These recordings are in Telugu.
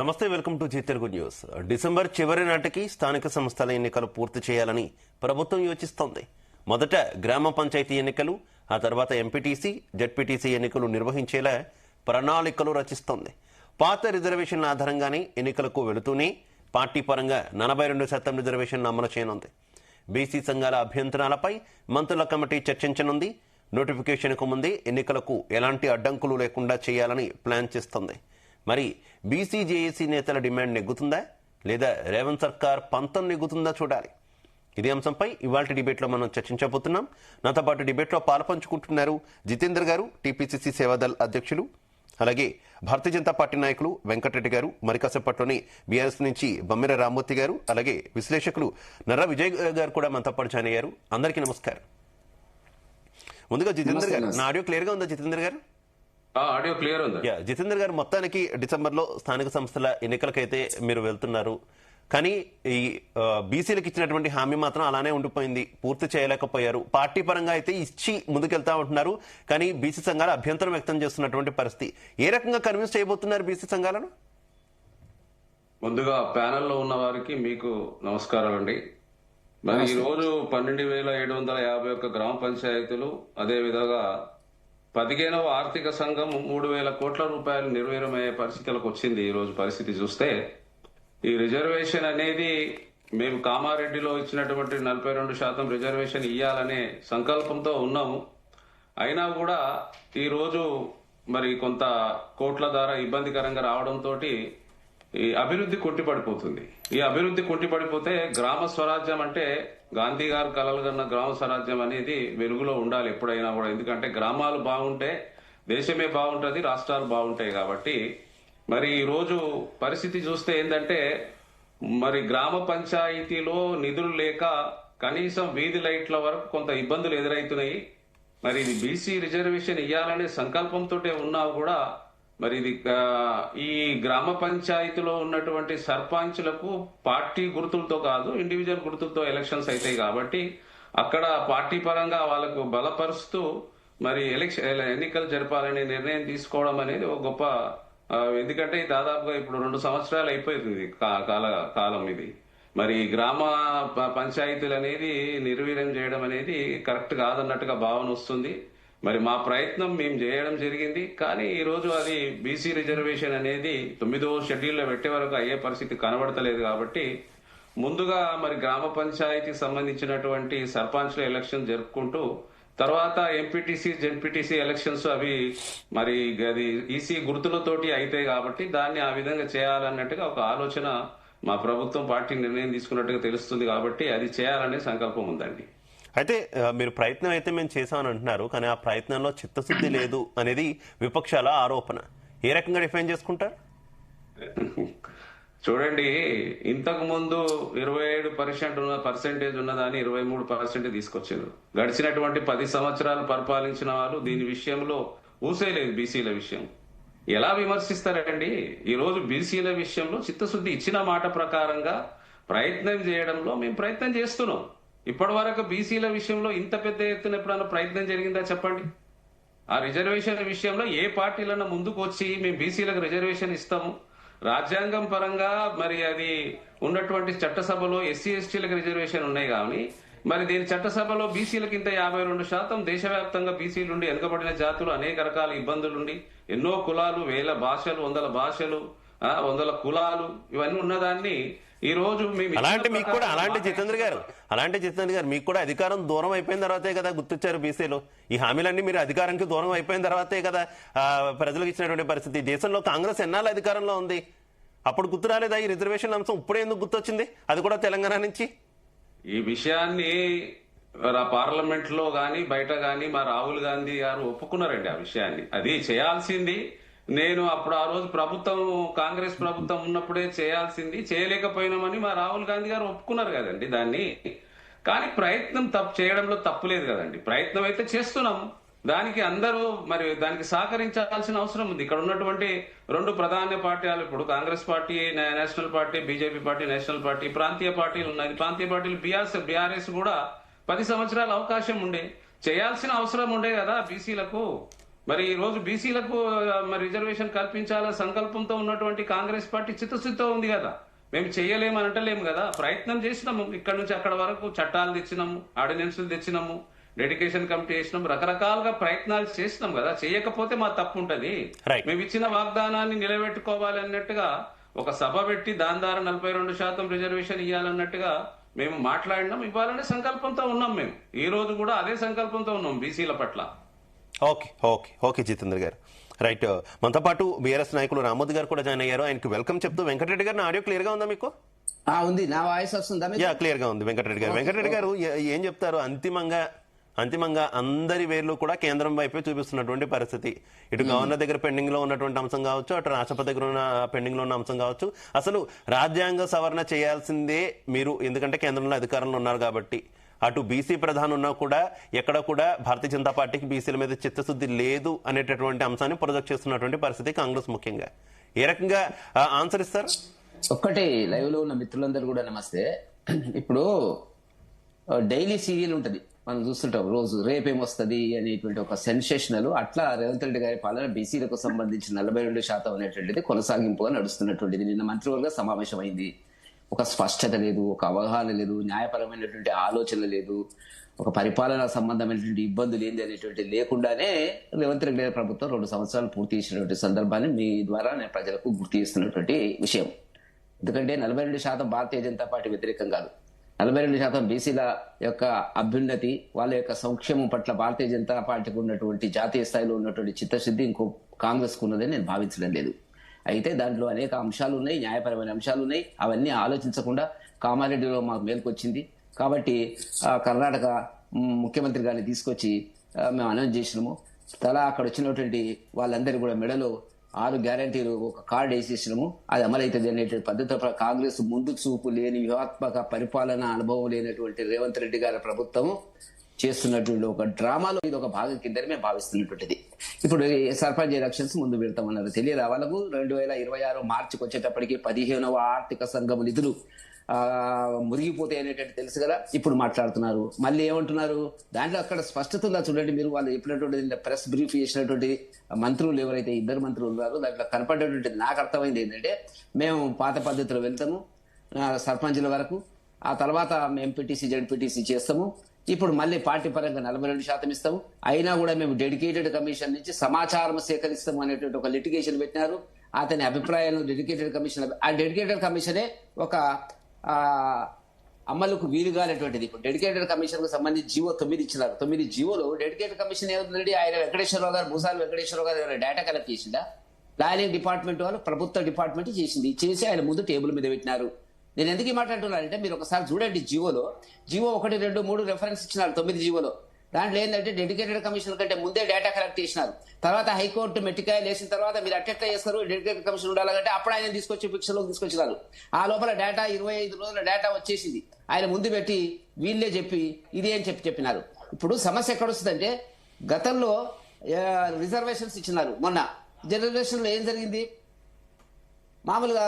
నమస్తే, welcome to Zee Telugu news. December చివరి నాటికి స్థానిక సంస్థల ఎన్నికలు పూర్తి చేయాలని ప్రభుత్వం యోచిస్తోంది. మొదట గ్రామ పంచాయతీ ఎన్నికలు, ఆ తర్వాత ఎంపీటీసీ, జెడ్పీటీసీ ఎన్నికలు నిర్వహించేలా ప్రణాళికలు రచిస్తోంది. పాత రిజర్వేషన్ల ఆధారంగానే ఎన్నికలకు వెళుతూనే పార్టీ పరంగా 42% రిజర్వేషన్లు అమలు చేయనుంది. బీసీ సంఘాల అభ్యంతరాలపై మంత్రుల కమిటీ చర్చించనుంది. నోటిఫికేషన్కు ముందే ఎన్నికలకు ఎలాంటి అడ్డంకులు లేకుండా చేయాలని ప్లాన్ చేస్తోంది. మరి బీసీ జేఏసీ నేతల డిమాండ్ నెగ్గుతుందా, లేదా రేవంత్ సర్కార్ పంతం నెగ్గుతుందా చూడాలి. ఇదే అంశంపై ఇవాళ డిబేట్లో మనం చర్చించబోతున్నాం. నాతో పాటు డిబేట్లో పాల్పంచుకుంటున్నారు జితేందర్ గారు, టీపీసీసీ సేవాదళ్ అధ్యక్షులు, అలాగే భారతీయ జనతా పార్టీ నాయకులు వెంకటరెడ్డి గారు, మరి కాసేపట్లోని బీఆర్ఎస్ నుంచి బమ్మెర రామ్మూర్తి గారు, అలాగే విశ్లేషకులు నర్రా విజయ్ గారు కూడా మనతో పాటు జాయిన్ అయ్యారు. అందరికీ నమస్కారం. ముందుగా జితేందర్ గారు, నా ఆడియో క్లియర్ గా ఉందా? జితేందర్ గారు ఆడియో క్లియర్ ఉంది. జితేందర్ గారు, మొత్తానికి డిసెంబర్లో స్థానిక సంస్థల ఎన్నికలకైతే మీరు వెళ్తున్నారు. కానీ ఈ బీసీలకు ఇచ్చినటువంటి హామీ మాత్రం అలానే ఉండిపోయింది, పూర్తి చేయలేకపోయారు. పార్టీ పరంగా అయితే ఇచ్చి ముందుకెళ్తా ఉంటున్నారు, కానీ బీసీ సంఘాలు అభ్యంతరం వ్యక్తం చేస్తున్నటువంటి పరిస్థితి. ఏ రకంగా కన్విన్స్ చేయబోతున్నారు బీసీ సంఘాలను? ముందుగా ప్యానెల్లో ఉన్న వారికి మీకు నమస్కారాలండి. మరి ఈ రోజు 12,751 గ్రామ పంచాయతీలు, అదే విధంగా 15వ ఆర్థిక సంఘం 3,000 కోట్ల రూపాయలు నిర్వీర్యమయ్యే పరిస్థితులకు వచ్చింది. ఈ రోజు పరిస్థితి చూస్తే ఈ రిజర్వేషన్ అనేది మేము కామారెడ్డిలో ఇచ్చినటువంటి 42% రిజర్వేషన్ ఇవ్వాలనే సంకల్పంతో ఉన్నాము. అయినా కూడా ఈ రోజు మరి కొంత కోట్ల ద్వారా ఇబ్బందికరంగా రావడంతో ఈ అభివృద్ధి కుంటిపడిపోతుంది. ఈ అభివృద్ధి కుంటిపడిపోతే గ్రామ స్వరాజ్యం అంటే గాంధీ గారు కలలు కన్న గ్రామ స్వరాజ్యం అనేది వెలుగులో ఉండాలి ఎప్పుడైనా కూడా. ఎందుకంటే గ్రామాలు బాగుంటే దేశమే బాగుంటుంది, రాష్ట్రాలు బాగుంటాయి. కాబట్టి మరి ఈ రోజు పరిస్థితి చూస్తే ఏంటంటే, మరి గ్రామ పంచాయతీలో నిధులు లేక కనీసం వీధి లైట్ల వరకు కొంత ఇబ్బందులు ఎదురవుతున్నాయి. మరి ఇది బీసీ రిజర్వేషన్ ఇవ్వాలనే సంకల్పంతో ఉన్నా కూడా మరి ఇది ఈ గ్రామ పంచాయతీలో ఉన్నటువంటి సర్పంచ్లకు పార్టీ గుర్తులతో కాదు, ఇండివిజువల్ గుర్తులతో ఎలక్షన్స్ అవుతాయి. కాబట్టి అక్కడ పార్టీ పరంగా వాళ్ళకు బలపరుస్తూ మరి ఎన్నికలు జరపాలనే నిర్ణయం తీసుకోవడం అనేది ఒక గొప్ప. ఎందుకంటే దాదాపుగా ఇప్పుడు 2 సంవత్సరాలు అయిపోతుంది కాలం ఇది. మరి గ్రామ పంచాయతీలు అనేది నిర్వీర్యం చేయడం అనేది కరెక్ట్ కాదన్నట్టుగా భావన వస్తుంది. మరి మా ప్రయత్నం మేము చేయడం జరిగింది, కానీ ఈ రోజు అది బీసీ రిజర్వేషన్ అనేది 9వ షెడ్యూల్లో పెట్టే వరకు అయ్యే పరిస్థితి కనబడతలేదు. కాబట్టి ముందుగా మరి గ్రామ పంచాయతీకి సంబంధించినటువంటి సర్పంచ్ల ఎలక్షన్ జరుపుకుంటూ తర్వాత ఎంపీటీసీ, జెడ్పీటీసీ ఎలక్షన్స్ అవి మరి అది ఈసీ గుర్తులతోటి అవుతాయి. కాబట్టి దాన్ని ఆ విధంగా చేయాలన్నట్టుగా ఒక ఆలోచన మా ప్రభుత్వం పార్టీ నిర్ణయం తీసుకున్నట్టుగా తెలుస్తుంది. కాబట్టి అది చేయాలనే సంకల్పం ఉందండి. అయితే మీరు ప్రయత్నం అయితే మేము చేశామని అంటున్నారు, కానీ ఆ ప్రయత్నంలో చిత్తశుద్ధి లేదు అనేది విపక్షాల ఆరోపణ. ఏ రకంగా డిఫైన్ చేసుకుంటారు? చూడండి, ఇంతకు ముందు 27% ఉన్నదాన్ని 23% తీసుకొచ్చారు. గడిచినటువంటి 10 సంవత్సరాలు పరిపాలించిన వాళ్ళు దీని విషయంలో ఊసేలేదు. బీసీల విషయం ఎలా విమర్శిస్తారండి? ఈ రోజు బీసీల విషయంలో చిత్తశుద్ధి ఇచ్చిన మాట ప్రకారంగా ప్రయత్నం చేయడంలో మేము ప్రయత్నం చేస్తున్నాం. ఇప్పటి వరకు బీసీల విషయంలో ఇంత పెద్ద ఎత్తున ఎప్పుడైనా ప్రయత్నం జరిగిందా చెప్పండి? ఆ రిజర్వేషన్ విషయంలో ఏ పార్టీలన్నా ముందుకు వచ్చి మేము బీసీలకు రిజర్వేషన్ ఇస్తాము, రాజ్యాంగం పరంగా మరి అది ఉన్నటువంటి చట్టసభలో ఎస్సీ ఎస్టీలకు రిజర్వేషన్ ఉన్నాయి. కానీ మరి దీని చట్టసభలో బీసీలకు ఇంత 52%, దేశవ్యాప్తంగా బీసీలుండి వెనుకబడిన జాతులు అనేక రకాల ఇబ్బందులుండి ఎన్నో కులాలు, వేల భాషలు, వందల భాషలు, 100 కులాలు ఇవన్నీ ఉన్నదాన్ని ఈ రోజు అలాంటి జితేంద్ర గారు మీకు కూడా అధికారం దూరం అయిపోయిన తర్వాతే కదా గుర్తొచ్చారు బీసీలు. ఈ హామీలన్నీ మీరు అధికారానికి దూరం అయిపోయిన తర్వాతే కదా ప్రజలకు ఇచ్చినటువంటి పరిస్థితి. దేశంలో కాంగ్రెస్ ఎన్నాళ్ళు అధికారంలో ఉంది, అప్పుడు గుర్తు రాలేదా ఈ రిజర్వేషన్ అంశం? ఇప్పుడే ఎందుకు గుర్తొచ్చింది, అది కూడా తెలంగాణ నుంచి? ఈ విషయాన్ని పార్లమెంట్ లో గాని బయట గాని మా రాహుల్ గాంధీ గారు ఒప్పుకున్నారండి. ఆ విషయాన్ని అది చేయాల్సింది నేను అప్పుడు ఆ రోజు ప్రభుత్వం, కాంగ్రెస్ ప్రభుత్వం ఉన్నప్పుడే చేయాల్సింది, చేయలేకపోయినామని మా రాహుల్ గాంధీ గారు ఒప్పుకున్నారు కదండి దాన్ని. కానీ ప్రయత్నం చేయడంలో తప్పులేదు కదండి. ప్రయత్నం అయితే చేస్తున్నాం. దానికి అందరూ మరి దానికి సహకరించాల్సిన అవసరం ఉంది. ఇక్కడ ఉన్నటువంటి 2 ప్రధాన పార్టీలు, ఇప్పుడు Congress party national party, BJP party national party, ప్రాంతీయ పార్టీలు ఉన్నాయి. ప్రాంతీయ పార్టీలు బీఆర్ఎస్ కూడా 10 సంవత్సరాల అవకాశం ఉండే, చేయాల్సిన అవసరం ఉండే కదా బీసీలకు. మరి ఈ రోజు బీసీలకు మరి రిజర్వేషన్ కల్పించాలనే సంకల్పంతో ఉన్నటువంటి కాంగ్రెస్ పార్టీ చిత్తశుద్ధితో ఉంది కదా. మేము చేయలేమని అంటలేము కదా, ప్రయత్నం చేసినాము. ఇక్కడ నుంచి అక్కడ వరకు చట్టాలు తెచ్చినాము, ఆర్డినెన్సులు తెచ్చినాము, డెడికేషన్ కమిటీ చేసినాం, రకరకాలుగా ప్రయత్నాలు చేసినాం కదా. చేయకపోతే మా తప్పు ఉంటది. Right. మేము ఇచ్చిన వాగ్దానాన్ని నిలబెట్టుకోవాలి అన్నట్టుగా ఒక సభ పెట్టి దాని ద్వారా 42% రిజర్వేషన్ ఇవ్వాలన్నట్టుగా మేము మాట్లాడినాం. ఇవ్వాలనే సంకల్పంతో ఉన్నాం. మేము ఈ రోజు కూడా అదే సంకల్పంతో ఉన్నాం బీసీల పట్ల. ఓకే ఓకే ఓకే జితేంద్ర గారు, రైట్. మనతో పాటు బీఆర్ఎస్ నాయకులు రామోద్ గారు కూడా జాయిన్ అయ్యారు. ఆయనకి వెల్కమ్ చెప్తూ వెంకటరెడ్డి గారు, నా ఆడియో క్లియర్ గా ఉందా మీకు? ఉంది. నా వాయిస్ వస్తుందా? యా, క్లియర్ గా ఉంది. వెంకటరెడ్డి గారు ఏం చెప్తారు? అంతిమంగా అందరి వేర్లు కూడా కేంద్రం వైపే చూపిస్తున్నటువంటి పరిస్థితి. ఇటు గవర్నర్ దగ్గర పెండింగ్ లో ఉన్నటువంటి అంశం కావచ్చు, అటు రాష్ట్రపతి దగ్గర ఉన్న పెండింగ్ లో ఉన్న అంశం కావచ్చు. అసలు రాజ్యాంగ సవరణ చేయాల్సిందే మీరు, ఎందుకంటే కేంద్రంలో అధికారంలో ఉన్నారు కాబట్టి. అటు బీసీ ప్రధాని ఉన్నా కూడా ఎక్కడ కూడా భారతీయ జనతా పార్టీకి బీసీల మీద చిత్తశుద్ధి లేదు అనేటటువంటి అంశాన్ని ప్రొజెక్ట్ చేస్తున్నటువంటి పరిస్థితి కాంగ్రెస్ ముఖ్యంగా. ఏ రకంగా ఆన్సర్ ఇస్తారు? ఒక్కటే, లైవ్ లో ఉన్న మిత్రులందరూ కూడా నమస్తే. ఇప్పుడు డైలీ సీరియల్ ఉంటది, మనం చూస్తుంటాం రోజు, రేపేమొస్తుంది అనేటువంటి ఒక సెన్సేషనల్. అట్లా రేవంత్ రెడ్డి గారి పాలన బీసీలకు సంబంధించిన 42% అనేటువంటిది కొనసాగింపుగా నడుస్తున్నటువంటిది. నిన్న మంత్రివర్గ సమావేశం అయింది. ఒక స్పష్టత లేదు, ఒక అవగాహన లేదు, న్యాయపరమైనటువంటి ఆలోచన లేదు, ఒక పరిపాలన సంబంధమైనటువంటి ఇబ్బందులు ఏంది అనేటువంటి లేకుండానే రేవంత్ రెడ్డి గారి ప్రభుత్వం 2 సంవత్సరాలు పూర్తి చేసినటువంటి సందర్భాన్ని మీ ద్వారా నేను ప్రజలకు గుర్తు చేస్తున్నటువంటి విషయం. ఎందుకంటే 42% భారతీయ జనతా పార్టీ వ్యతిరేకం కాదు. 42% బీసీల యొక్క అభ్యున్నతి, వాళ్ళ యొక్క సంక్షేమం పట్ల భారతీయ జనతా పార్టీకి ఉన్నటువంటి జాతీయ స్థాయిలో ఉన్నటువంటి చిత్తశుద్ధి ఇంకో కాంగ్రెస్ కు ఉన్నదని నేను భావించడం లేదు. అయితే దాంట్లో అనేక అంశాలు ఉన్నాయి, న్యాయపరమైన అంశాలు ఉన్నాయి. అవన్నీ ఆలోచించకుండా కామారెడ్డిలో మాకు మేలుకొచ్చింది కాబట్టి కర్ణాటక ముఖ్యమంత్రి గారిని తీసుకొచ్చి మేము అనౌన్స్ చేసినాము. తలా అక్కడ వచ్చినటువంటి వాళ్ళందరూ కూడా మెడలో 6 గ్యారంటీలు ఒక కార్డు వేసేసినాము. అది అమలవుతుంది అనేటువంటి పద్ధతిలో కాంగ్రెస్ ముందు చూపు లేని వ్యూహాత్మక పరిపాలన అనుభవం లేనటువంటి రేవంత్ రెడ్డి గారి ప్రభుత్వం చేస్తున్నటువంటి ఒక డ్రామాలో ఇది ఒక భాగం కిందని మేము భావిస్తున్నటువంటిది. ఇప్పుడు సర్పంచ్ ఎలక్షన్స్ ముందు పెడతామన్నారు. తెలియదు వాళ్ళకు 2026 మార్చికి వచ్చేటప్పటికి 15వ ఆర్థిక సంఘం నిధులు మురిగిపోతాయి అనేటువంటి తెలుసు కదా. ఇప్పుడు మాట్లాడుతున్నారు, మళ్ళీ ఏమంటున్నారు? దాంట్లో అక్కడ స్పష్టత ఉందా చూడండి మీరు. వాళ్ళు చెప్పినటువంటి ప్రెస్ బ్రీఫ్ చేసినటువంటి మంత్రులు ఎవరైతే 2 మంత్రులు ఉన్నారో దాంట్లో కనపడేటువంటిది నాకు అర్థమైంది ఏంటంటే, మేము పాత పద్ధతిలో వెళ్తాము సర్పంచుల వరకు, ఆ తర్వాత ఎంపీటీసీ జడ్పీటీసీ చేస్తాము. ఇప్పుడు మళ్ళీ పార్టీ పరంగా 42% ఇస్తాము. అయినా కూడా మేము డెడికేటెడ్ కమిషన్ నుంచి సమాచారం సేకరిస్తాము అనేటువంటి ఒక లిటిగేషన్ పెట్టినారు. అతని అభిప్రాయాలను డెడికేటెడ్ కమిషన్, ఆ డెడికేటెడ్ కమిషనే ఒక అమలుకు వీలుగానేటువంటిది. ఇప్పుడు డెడికేటెడ్ కమిషన్ కు సంబంధించి జీవో 9 ఇచ్చినారు. 9 జీవోలో డెడికేటెడ్ కమిషన్ ఏముందండి? ఆయన వెంకటేశ్వరరావు గారు, భూసాల వెంకటేశ్వరరావు గారు డేటా కలెక్ట్ చేసిందా? ప్లానింగ్ డిపార్ట్మెంట్ వాళ్ళు, ప్రభుత్వ డిపార్ట్మెంట్ చేసి ఆయన ముందు టేబుల్ మీద పెట్టినారు. నేను ఎందుకు మాట్లాడుతున్నానంటే, మీరు ఒకసారి చూడండి జీవో 1, 2, 3 రెఫరెన్స్ ఇచ్చినారు 9 జీవోలో. దాంట్లో ఏంటంటే డెడికేటెడ్ కమిషన్ కంటే ముందే డేటా కలెక్ట్ చేసినారు. తర్వాత హైకోర్టు మెట్టికాయలు వేసిన తర్వాత మీరు అట్టెట్లా చేస్తారు, డెడికేటెడ్ కమిషన్ ఉండాలంటే అప్పుడు ఆయన తీసుకొచ్చి పిక్చర్లోకి తీసుకొచ్చినారు. ఆ లోపల డేటా 25 రోజుల డేటా వచ్చేసింది. ఆయన ముందు పెట్టి వీళ్ళే చెప్పి ఇది అని చెప్పినారు. ఇప్పుడు సమస్య ఎక్కడొస్తుందంటే, గతంలో రిజర్వేషన్స్ ఇచ్చినారు. మొన్న రిజర్వేషన్ లో ఏం జరిగింది? మామూలుగా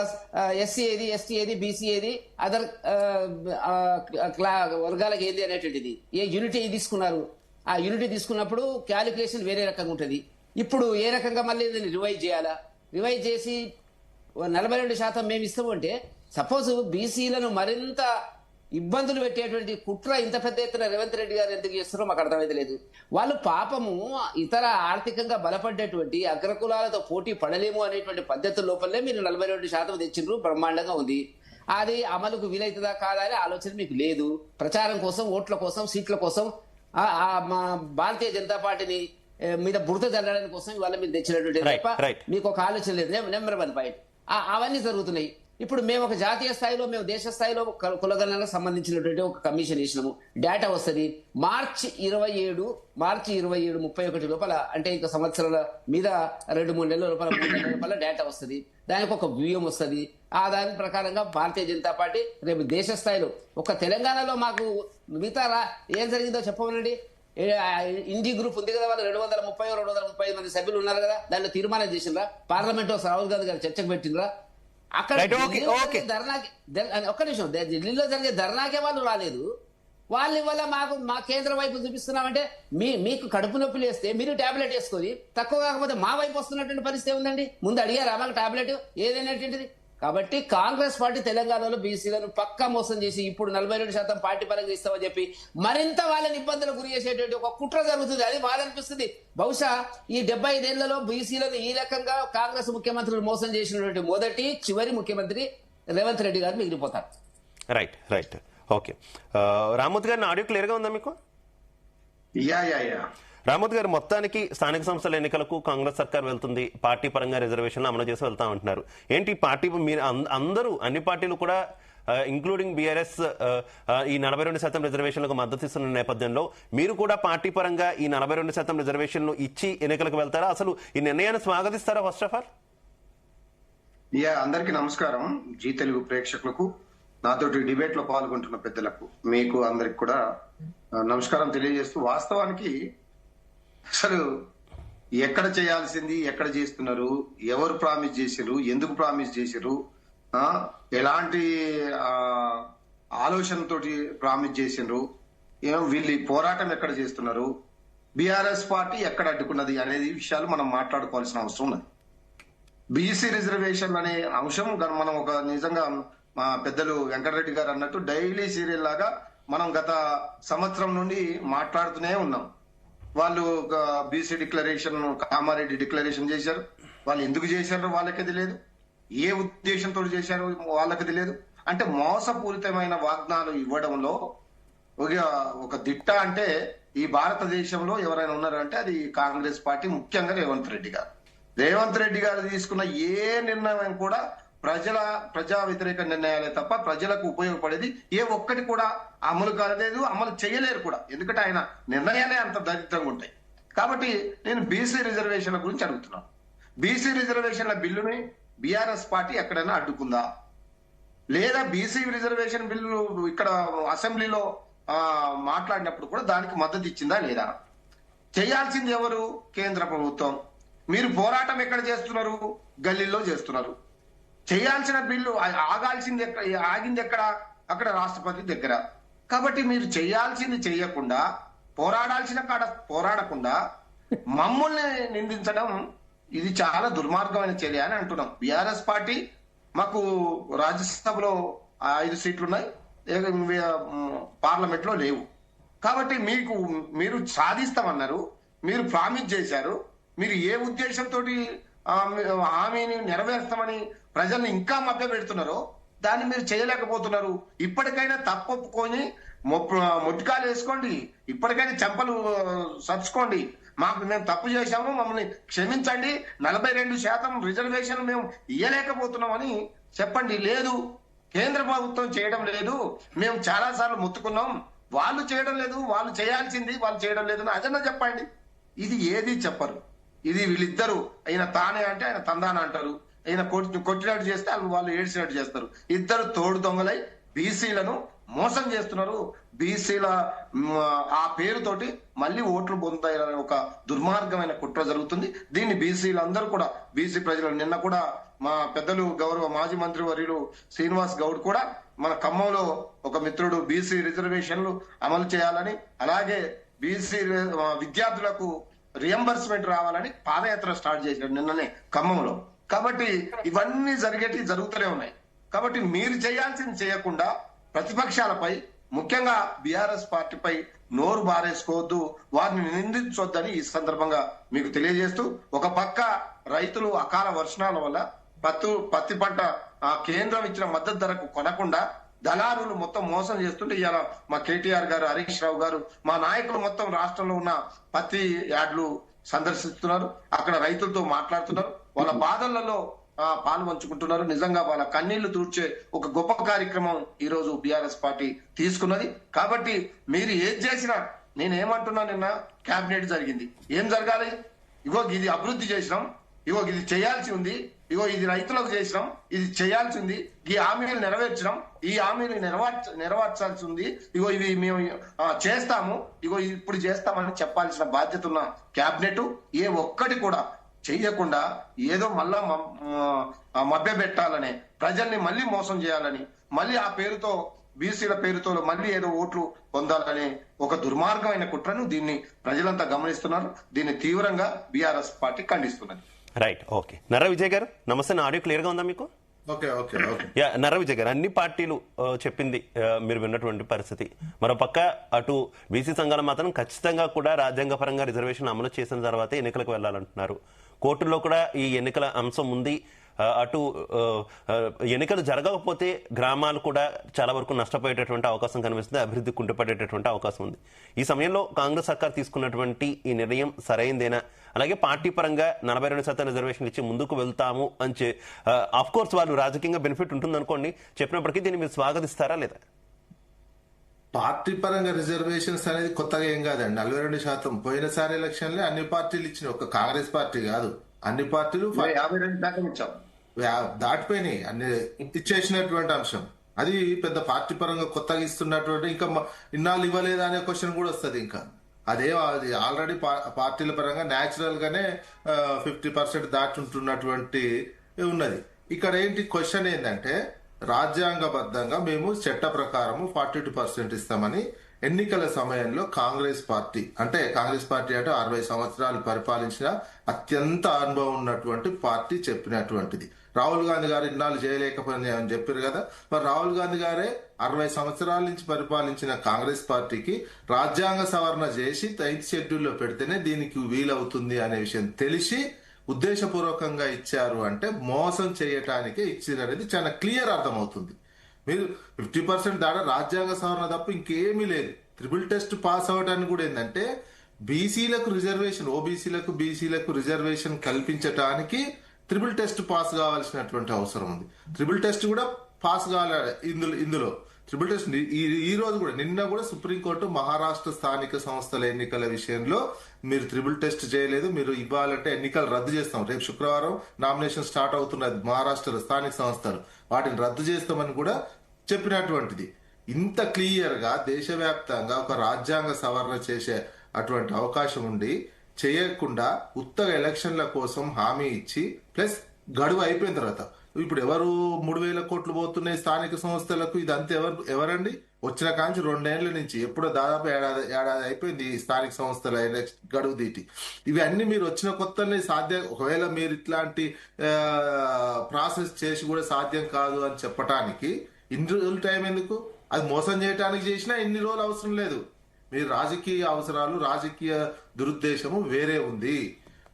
ఎస్సీ ఏది, ఎస్టీ ఏది, బీసీ ఏది, అదర్ వర్గాలకు ఏది అనేటువంటిది ఏ యూనిటీ తీసుకున్నారు. ఆ యూనిటీ తీసుకున్నప్పుడు క్యాలిక్యులేషన్ వేరే రకంగా ఉంటుంది. ఇప్పుడు ఏ రకంగా మళ్ళీ దీన్ని రివైజ్ చేయాలా? రివైజ్ చేసి 42% మేము ఇస్తాము అంటే, సపోజ్ బీసీలను మరింత ఇబ్బందులు పెట్టేటువంటి కుట్ర ఇంత పెద్ద ఎత్తున రేవంత్ రెడ్డి గారు ఎందుకు చేస్తారో మాకు అర్థమైతే లేదు. వాళ్ళు పాపము ఇతర ఆర్థికంగా బలపడ్డటువంటి అగ్రకులాలతో పోటీ పడలేము అనేటువంటి పద్ధతుల లోపలే మీరు 42% తెచ్చిండ్రు. బ్రహ్మాండంగా ఉంది. అది అమలుకు వీలైతుందా కాదా అనే ఆలోచన మీకు లేదు. ప్రచారం కోసం, ఓట్ల కోసం, సీట్ల కోసం, మా భారతీయ జనతా పార్టీని మీద బురద జల్లడానికి కోసం ఇవాళ మీరు తెచ్చినటువంటి తప్ప మీకు ఒక ఆలోచన లేదు. నెంబర్ 1 పాయింట్ అవన్నీ జరుగుతున్నాయి. ఇప్పుడు మేము ఒక జాతీయ స్థాయిలో, మేము దేశ స్థాయిలో కులగణనకు సంబంధించినటువంటి ఒక కమిషన్ వేసినాము. డేటా వస్తుంది మార్చి 27, 31 లోపల, అంటే ఇంకా సంవత్సరాల మీద 2-3 నెలల లోపల, 3 నెలల లోపల డేటా వస్తుంది. దానికి ఒక వ్యూహం వస్తుంది. దాని ప్రకారంగా భారతీయ జనతా పార్టీ రేపు దేశ స్థాయిలో, ఒక తెలంగాణలో మాకు మిగతా ఏం జరిగిందో చెప్పమనండి. ఇండి గ్రూప్ ఉంది కదా, వాళ్ళు 235 మంది సభ్యులు ఉన్నారు కదా, దానిలో తీర్మానం చేసిండ్రా? పార్లమెంట్ రాహుల్ గాంధీ గారు చర్చకు పెట్టిండ్రా? అక్కడ ధర్నాకి, ఒక్క నిమిషం, ఢిల్లీలో జరిగే ధర్నాకే వాళ్ళు రాలేదు. వాళ్ళు ఇవాళ మా కేంద్రం వైపు చూపిస్తున్నామంటే మీకు కడుపు నొప్పి లేస్తే మీరు టాబ్లెట్ వేసుకొని తక్కువ కాకపోతే మా వైపు వస్తున్నటువంటి పరిస్థితి ఉందండి. ముందు అడిగారా మాకు టాబ్లెట్ ఏదైనటువంటిది? కాబట్టి కాంగ్రెస్ పార్టీ తెలంగాణలో బీసీలను పక్కా మోసం చేసి ఇప్పుడు 42% పార్టీ పరంగా ఇస్తామని చెప్పి మరింత వాళ్ళని ఇబ్బందులకు గురి చేసేటువంటి ఒక కుట్ర జరుగుతుంది. అది బాధనిపిస్తుంది. బహుశా ఈ 75 ఏళ్లలో బీసీలను ఈ రకంగా కాంగ్రెస్ ముఖ్యమంత్రులు మోసం చేసినటువంటి మొదటి చివరి ముఖ్యమంత్రి రేవంత్ రెడ్డి గారు మిగిలిపోతారు. Right right okay. రామ్మూర్తి గారిని ఆడియో క్లియర్ గా ఉందా మీకు? రామ్మూర్తి గారు, మొత్తానికి స్థానిక సంస్థల ఎన్నికలకు కాంగ్రెస్ సర్కార్ వెళ్తుంది, పార్టీ పరంగా రిజర్వేషన్లు అమలు చేసి వెళ్తామంటున్నారు. ఏంటి పార్టీ మీరు అందరూ అన్ని పార్టీలు కూడా ఇంక్లూడింగ్ బీఆర్ఎస్ ఈ 42% రిజర్వేషన్లకు మద్దతు ఇస్తున్న నేపథ్యంలో మీరు కూడా పార్టీ పరంగా ఈ 42% రిజర్వేషన్లు ఇచ్చి ఎన్నికలకు వెళ్తారా? అసలు ఈ నిర్ణయాన్ని స్వాగతిస్తారా? ఫస్ట్ ఆఫ్ ఆల్ అందరికీ నమస్కారం. జీ తెలుగు ప్రేక్షకులకు, నాతోటి డిబేట్ లో పాల్గొంటున్న పెద్దలకు, మీకు అందరికి కూడా నమస్కారం తెలియజేస్తూ, వాస్తవానికి అసలు ఎక్కడ చేయాల్సింది ఎక్కడ చేస్తున్నారు, ఎవరు ప్రామిస్ చేశారు, ఎందుకు ప్రామిస్ చేశారు, ఎలాంటి ఆలోచనతోటి ప్రామిస్ చేసిండ్రు, వీళ్ళు పోరాటం ఎక్కడ చేస్తున్నారు, బీఆర్ఎస్ పార్టీ ఎక్కడ అడ్డుకున్నది అనేది విషయాలు మనం మాట్లాడుకోవాల్సిన అవసరం ఉన్నది. బీసీ రిజర్వేషన్ అనే అంశం మనం ఒక నిజంగా మా పెద్దలు వెంకటరెడ్డి గారు అన్నట్టు డైలీ సీరియల్ లాగా మనం గత సంవత్సరం నుండి మాట్లాడుతూనే ఉన్నాం. వాళ్ళు బీసీ డిక్లరేషన్, కామారెడ్డి డిక్లరేషన్ చేశారు. వాళ్ళు ఎందుకు చేశారో వాళ్ళకి తెలియదు, ఏ ఉద్దేశంతో చేశారో వాళ్ళకి తెలియదు. అంటే మోసపూరితమైన వాగ్దానాలు ఇవ్వడంలో ఒక దిట్ట అంటే ఈ భారతదేశంలో ఎవరైనా ఉన్నారంటే అది కాంగ్రెస్ పార్టీ, ముఖ్యంగా రేవంత్ రెడ్డి గారు. రేవంత్ రెడ్డి గారు తీసుకున్న ఏ నిర్ణయం కూడా ప్రజా వ్యతిరేక నిర్ణయాలే తప్ప ప్రజలకు ఉపయోగపడేది ఏ ఒక్కటి కూడా అమలు కాలేదు, అమలు చేయలేరు కూడా. ఎందుకంటే ఆయన నిర్ణయాలే అంత దరిద్రంగా ఉంటాయి. కాబట్టి నేను బీసీ రిజర్వేషన్ల గురించి అడుగుతున్నాను. బీసీ రిజర్వేషన్ల బిల్లుని బీఆర్ఎస్ పార్టీ ఎక్కడైనా అడ్డుకుందా? లేదా బీసీ రిజర్వేషన్ బిల్లు ఇక్కడ అసెంబ్లీలో మాట్లాడినప్పుడు కూడా దానికి మద్దతు ఇచ్చిందా లేదా? చేయాల్సింది ఎవరు? కేంద్ర ప్రభుత్వం. మీరు పోరాటం ఎక్కడ చేస్తున్నారు? గల్లీలో చేస్తున్నారు. చేయాల్సిన బిల్లు ఆగింది ఎక్కడ? అక్కడ రాష్ట్రపతి దగ్గర. కాబట్టి మీరు చేయాల్సింది చేయకుండా, పోరాడాల్సిన కాడ పోరాడకుండా మమ్మల్ని నిందించడం ఇది చాలా దుర్మార్గమైన చర్య అని అంటున్నాం. బీఆర్ఎస్ పార్టీ మాకు రాజ్యసభలో 5 సీట్లు ఉన్నాయి, పార్లమెంట్ లో లేవు. కాబట్టి మీరు సాధిస్తామన్నారు, మీరు ప్రామిస్ చేశారు. మీరు ఏ ఉద్దేశంతో హామీని నెరవేర్స్తామని ప్రజల్ని ఇంకా మభ్య పెడుతున్నారో దాన్ని మీరు చేయలేకపోతున్నారు. ఇప్పటికైనా తప్పొప్పుకొని మొట్టికాలు వేసుకోండి, ఇప్పటికైనా చెంపలు సర్చుకోండి. మేము తప్పు చేశాము, మమ్మల్ని క్షమించండి, 42% రిజర్వేషన్ మేము ఇయ్యలేకపోతున్నామని చెప్పండి. లేదు, కేంద్ర ప్రభుత్వం చేయడం లేదు, మేము చాలా సార్లు మొత్తుకున్నాం, వాళ్ళు చేయడం లేదు, వాళ్ళు చేయాల్సింది వాళ్ళు చేయడం లేదు అని అదన్నా చెప్పండి. ఇది ఏది చెప్పరు. ఇది వీళ్ళిద్దరు, ఆయన తానే అంటే ఆయన తందాన అంటారు, ఆయన కొట్టినట్టు చేస్తే వాళ్ళు ఏడ్చినట్టు చేస్తారు. ఇద్దరు తోడు దొంగలై బీసీలను మోసం చేస్తున్నారు. బీసీల ఆ పేరుతోటి మళ్ళీ ఓట్లు పొందుతాయనే ఒక దుర్మార్గమైన కుట్ర జరుగుతుంది. దీన్ని బీసీలందరూ కూడా, బీసీ ప్రజలు, నిన్న కూడా మా పెద్దలు గౌరవ మాజీ మంత్రి వర్యులు శ్రీనివాస్ గౌడ్ కూడా మన ఖమ్మంలో ఒక మిత్రుడు బీసీ రిజర్వేషన్లు అమలు చేయాలని, అలాగే బీసీ విద్యార్థులకు రియంబర్స్మెంట్ రావాలని పాదయాత్ర స్టార్ట్ చేశాడు నిన్ననే ఖమ్మంలో. కాబట్టి ఇవన్నీ జరుగుతూనే ఉన్నాయి. కాబట్టి మీరు చేయాల్సింది చేయకుండా ప్రతిపక్షాలపై, ముఖ్యంగా బీఆర్ఎస్ పార్టీపై నోరు బారేసుకోవద్దు, వారిని నిందించొద్దని ఈ సందర్భంగా మీకు తెలియజేస్తూ, ఒక పక్క రైతులు అకాల వర్షాల వల్ల పత్తి పంట కేంద్రం ఇచ్చిన మద్దతు ధరకు కొనకుండా దళారులు మొత్తం మోసం చేస్తుంటే ఇవాళ మా కేటీఆర్ గారు, హరీష్ రావు గారు, మా నాయకులు మొత్తం రాష్ట్రంలో ఉన్న పత్తి యార్డులు సందర్శిస్తున్నారు, అక్కడ రైతులతో మాట్లాడుతున్నారు, వాళ్ళ బాధలలో పాలు పంచుకుంటున్నారు. నిజంగా వాళ్ళ కన్నీళ్లు తూర్చే ఒక గొప్ప కార్యక్రమం ఈ రోజు బీఆర్ఎస్ పార్టీ తీసుకున్నది. కాబట్టి మీరు ఏది చేసినా, నేనేమంటున్నా, నిన్న కేబినెట్ జరిగింది, ఏం జరగాలి? ఇగో ఇది అభివృద్ధి చేసినాం, ఇగో ఇది చేయాల్సి ఉంది, ఇగో ఇది రైతులకు చేసినాం, ఇది చేయాల్సి ఉంది, ఈ హామీలు నెరవేర్చినాం, ఈ హామీలు నెరవేర్చాల్సి ఉంది, ఇగో ఇవి మేము చేస్తాము, ఇగో ఇప్పుడు చేస్తామని చెప్పాల్సిన బాధ్యత ఉన్న కేబినెట్ ఏ ఒక్కటి కూడా చెయ్యకుండా ఏదో మళ్ళా మభ్య పెట్టాలని, ప్రజల్ని మళ్ళీ మోసం చేయాలని, మళ్ళీ ఆ పేరుతో బీసీల పేరుతో మళ్ళీ ఏదో ఓట్లు పొందాలనే ఒక దుర్మార్గమైన కుట్రను దీన్ని ప్రజలంతా గమనిస్తున్నారు. దీన్ని తీవ్రంగా బీఆర్ఎస్ పార్టీ ఖండిస్తున్నది. Right, okay. నర్రా విజయ్ గారు నమస్తే. నా ఆడియో క్లియర్ గా ఉందా మీకు? Okay okay okay. Yeah, Narra Vijay గారు, అన్ని పార్టీలు చెప్పింది మీరు విన్నటువంటి పరిస్థితి. మరోపక్క అటు బీసీ సంఘాలు మాత్రం ఖచ్చితంగా కూడా రాజ్యాంగపరంగా రిజర్వేషన్ అమలు చేసిన తర్వాతే ఎన్నికలకు వెళ్లాలంటున్నారు. కోర్టుల్లో కూడా ఈ ఎన్నికల అంశం ఉంది. అటు ఎన్నికలు జరగకపోతే గ్రామాలు కూడా చాలా వరకు నష్టపోయేటటువంటి అవకాశం కనిపిస్తుంది, అభివృద్ధి కుంటుపడేటటువంటి అవకాశం ఉంది. ఈ సమయంలో కాంగ్రెస్ సర్కార్ తీసుకున్నటువంటి ఈ నిర్ణయం సరైందేనా? అలాగే పార్టీ పరంగా 42% రిజర్వేషన్ ఇచ్చి ముందుకు వెళ్తాము అని ఆఫ్ కోర్స్ వాళ్ళు రాజకీయంగా బెనిఫిట్ ఉంటుంది అనుకోండి, చెప్పినప్పటికీ దీన్ని మీరు స్వాగతిస్తారా లేదా? పార్టీ పరంగా రిజర్వేషన్స్ అనేది కొత్తగా ఏం కాదండి. 42% పోయినసారి ఎలక్షన్ లో అన్ని పార్టీలు ఇచ్చినాయి, ఒక కాంగ్రెస్ పార్టీ కాదు, అన్ని పార్టీలు 52 దాకా ఇచ్చాం, దాటిపోయినాయి, అన్ని ఇచ్చేసినటువంటి అంశం. అది పెద్ద పార్టీ పరంగా కొత్తగా ఇస్తున్నటువంటి, ఇంకా ఇన్నాళ్ళు ఇవ్వలేదా అనే క్వశ్చన్ కూడా వస్తుంది. ఇంకా అది ఆల్రెడీ పార్టీల పరంగా న్యాచురల్ గానే 50% దాటి ఉంటున్నటువంటి ఉన్నది. ఇక్కడ ఏంటి క్వశ్చన్ ఏంటంటే, రాజ్యాంగబద్ధంగా మేము చట్ట ప్రకారము 42% ఇస్తామని ఎన్నికల సమయంలో కాంగ్రెస్ పార్టీ అంటే 60 సంవత్సరాలు పరిపాలించిన అత్యంత అనుభవం ఉన్నటువంటి పార్టీ చెప్పినటువంటిది. రాహుల్ గాంధీ గారు ఇన్నాళ్ళు చేయలేకపోయినాయని చెప్పారు కదా, మరి రాహుల్ గాంధీ గారే 60 సంవత్సరాల నుంచి పరిపాలించిన కాంగ్రెస్ పార్టీకి రాజ్యాంగ సవరణ చేసి 5th షెడ్యూల్లో పెడితేనే దీనికి వీలవుతుంది అనే విషయం తెలిసి ఉద్దేశపూర్వకంగా ఇచ్చారు అంటే మోసం చేయటానికే ఇచ్చారనేది చాలా క్లియర్ అర్థమవుతుంది. మీరు 50% దాకా రాజ్యాంగ సవరణ తప్ప ఇంకేమీ లేదు. ట్రిపుల్ టెస్ట్ పాస్ అవ్వడానికి కూడా ఏంటంటే బీసీలకు రిజర్వేషన్, ఓబీసీలకు బీసీలకు రిజర్వేషన్ కల్పించటానికి ట్రిపుల్ టెస్ట్ పాస్ కావాల్సినటువంటి అవసరం ఉంది. ట్రిపుల్ టెస్ట్ కూడా పాస్ కావాలి ఇందులో ట్రిపుల్ టెస్ట్. ఈ రోజు కూడా నిన్న కూడా సుప్రీంకోర్టు మహారాష్ట్ర స్థానిక సంస్థల ఎన్నికల విషయంలో మీరు ట్రిపుల్ టెస్ట్ చేయలేదు, మీరు ఇవ్వాలంటే ఎన్నికలు రద్దు చేస్తాం, రేపు శుక్రవారం నామినేషన్ స్టార్ట్ అవుతున్నది మహారాష్ట్ర స్థానిక సంస్థలు, వాటిని రద్దు చేస్తామని కూడా చెప్పినటువంటిది. ఇంత క్లియర్ గా దేశవ్యాప్తంగా ఒక రాజ్యాంగ సవరణ చేసే అటువంటి అవకాశం ఉండి చేయకుండా ఉత్తగా ఎలక్షన్ల కోసం హామీ ఇచ్చి ప్లస్ గడువు అయిపోయిన తర్వాత ఇప్పుడు ఎవరు 3,000 కోట్లు పోతున్నాయి స్థానిక సంస్థలకు, ఇదంతా ఎవరండి? వచ్చిన కాంచి 2 ఏళ్ల నుంచి ఎప్పుడో దాదాపు ఏడాది అయిపోయింది ఈ స్థానిక సంస్థల గడువు దీటి. ఇవన్నీ మీరు వచ్చిన కొత్తనే సాధ్యం. ఒకవేళ మీరు ఇట్లాంటి ప్రాసెస్ చేసి కూడా సాధ్యం కాదు అని చెప్పటానికి ఇన్ని రోజులు టైం ఎందుకు? అది మోసం చేయడానికి చేసినా ఇన్ని రోజులు అవసరం లేదు. మీరు రాజకీయ అవసరాలు, రాజకీయ దురుద్దేశము వేరే ఉంది.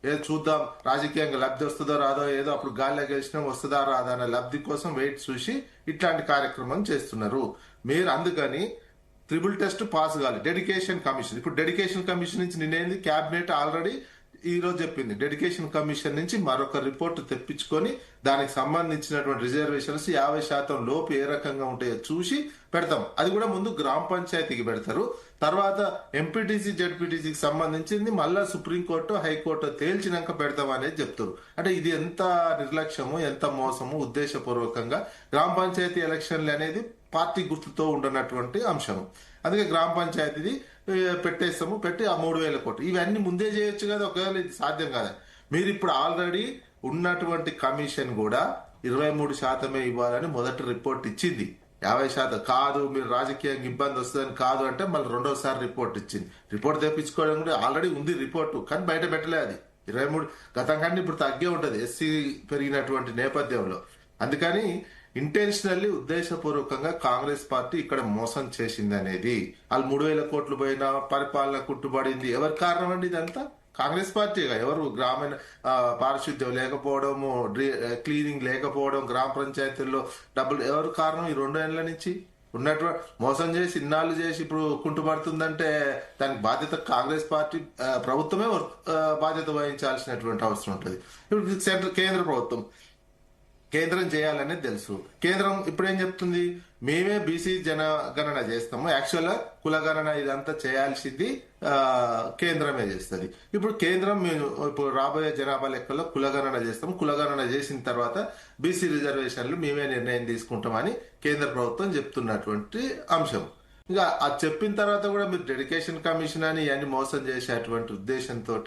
ఏదో చూద్దాం రాజకీయంగా లబ్ధి వస్తుందో రాదో, ఏదో అప్పుడు గాలిలో గెలిచినా వస్తుందా రాదా అనే లబ్ధి కోసం వెయిట్ చూసి ఇట్లాంటి కార్యక్రమం చేస్తున్నారు మీరు. అందుకని ట్రిపుల్ టెస్ట్ పాస్ కావాలి. డెడికేషన్ కమిషన్, ఇప్పుడు డెడికేషన్ కమిషన్ నుంచి నిన్నేంది క్యాబినెట్ ఆల్రెడీ ఈ రోజు చెప్పింది, డెడికేషన్ కమిషన్ నుంచి మరొక రిపోర్ట్ తెప్పించుకొని దానికి సంబంధించినటువంటి రిజర్వేషన్స్ 50% లోపు ఏ రకంగా ఉంటాయో చూసి పెడతాం. అది కూడా ముందు గ్రామ పంచాయతీకి పెడతారు, తర్వాత ఎంపీటీసీ జెడ్పీటీసీకి సంబంధించింది మళ్ళా సుప్రీంకోర్టు హైకోర్టు తేల్చినాక పెడతాం అనేది చెప్తారు. అంటే ఇది ఎంత నిర్లక్ష్యము, ఎంత మోసము. ఉద్దేశపూర్వకంగా గ్రామ పంచాయతీ ఎలక్షన్లు అనేది పార్టీ గుర్తుతో ఉండనటువంటి అంశము. అందుకే గ్రామ పంచాయతీది పెట్టేస్తాము, పెట్టి ఆ 3,000 కోట్లు ఇవన్నీ ముందే చేయొచ్చు కదా. ఒకవేళ ఇది సాధ్యం కాదు. మీరు ఇప్పుడు ఆల్రెడీ ఉన్నటువంటి కమిషన్ కూడా 23% ఇవ్వాలని మొదటి రిపోర్ట్ ఇచ్చింది. 50% కాదు, మీరు రాజకీయంగా ఇబ్బంది వస్తుందని కాదు అంటే మళ్ళీ రెండోసారి రిపోర్ట్ ఇచ్చింది. రిపోర్ట్ తెప్పించుకోవడం కూడా ఆల్రెడీ ఉంది రిపోర్టు, కానీ బయట పెట్టలే. అది 23 గతం కన్నా ఇప్పుడు తగ్గే ఉంటది ఎస్సీ పెరిగినటువంటి నేపథ్యంలో. అందుకని ఇంటెన్షనల్లీ ఉద్దేశపూర్వకంగా కాంగ్రెస్ పార్టీ ఇక్కడ మోసం చేసింది అనేది. వాళ్ళు 3,000 కోట్లు పోయినా పరిపాలన కుట్టుబడింది. ఎవరి కారణం అండి ఇదంతా? కాంగ్రెస్ పార్టీగా. ఎవరు? గ్రామీణ పారిశుద్ధ్యం లేకపోవడము, క్లీనింగ్ లేకపోవడం, గ్రామ పంచాయతీల్లో డబ్బులు ఎవరు కారణం? ఈ 2 ఏళ్ల నుంచి ఉన్నటువంటి మోసం చేసి ఇన్నాళ్ళు చేసి ఇప్పుడు కుంటుపడుతుందంటే దానికి బాధ్యత కాంగ్రెస్ పార్టీ ప్రభుత్వమే బాధ్యత వహించాల్సినటువంటి అవసరం ఉంటుంది. ఇప్పుడు కేంద్ర ప్రభుత్వం కేంద్రం చేయాలనేది తెలుసు. కేంద్రం ఇప్పుడు ఏం చెప్తుంది? మేమే బీసీ జనగణన చేస్తాము, యాక్చువల్ గా కులగణన ఇదంతా చేయాల్సింది కేంద్రమే చేస్తుంది. ఇప్పుడు కేంద్రం మేము ఇప్పుడు రాబోయే జనాభా లెక్కల్లో కులగణన చేస్తాము, కులగణన చేసిన తర్వాత బీసీ రిజర్వేషన్లు మేమే నిర్ణయం తీసుకుంటామని కేంద్ర ప్రభుత్వం చెప్తున్నటువంటి అంశం. ఇంకా అది చెప్పిన తర్వాత కూడా మీరు డెడికేషన్ కమిషన్ అని ఇవన్నీ మోసం చేసేటువంటి ఉద్దేశంతో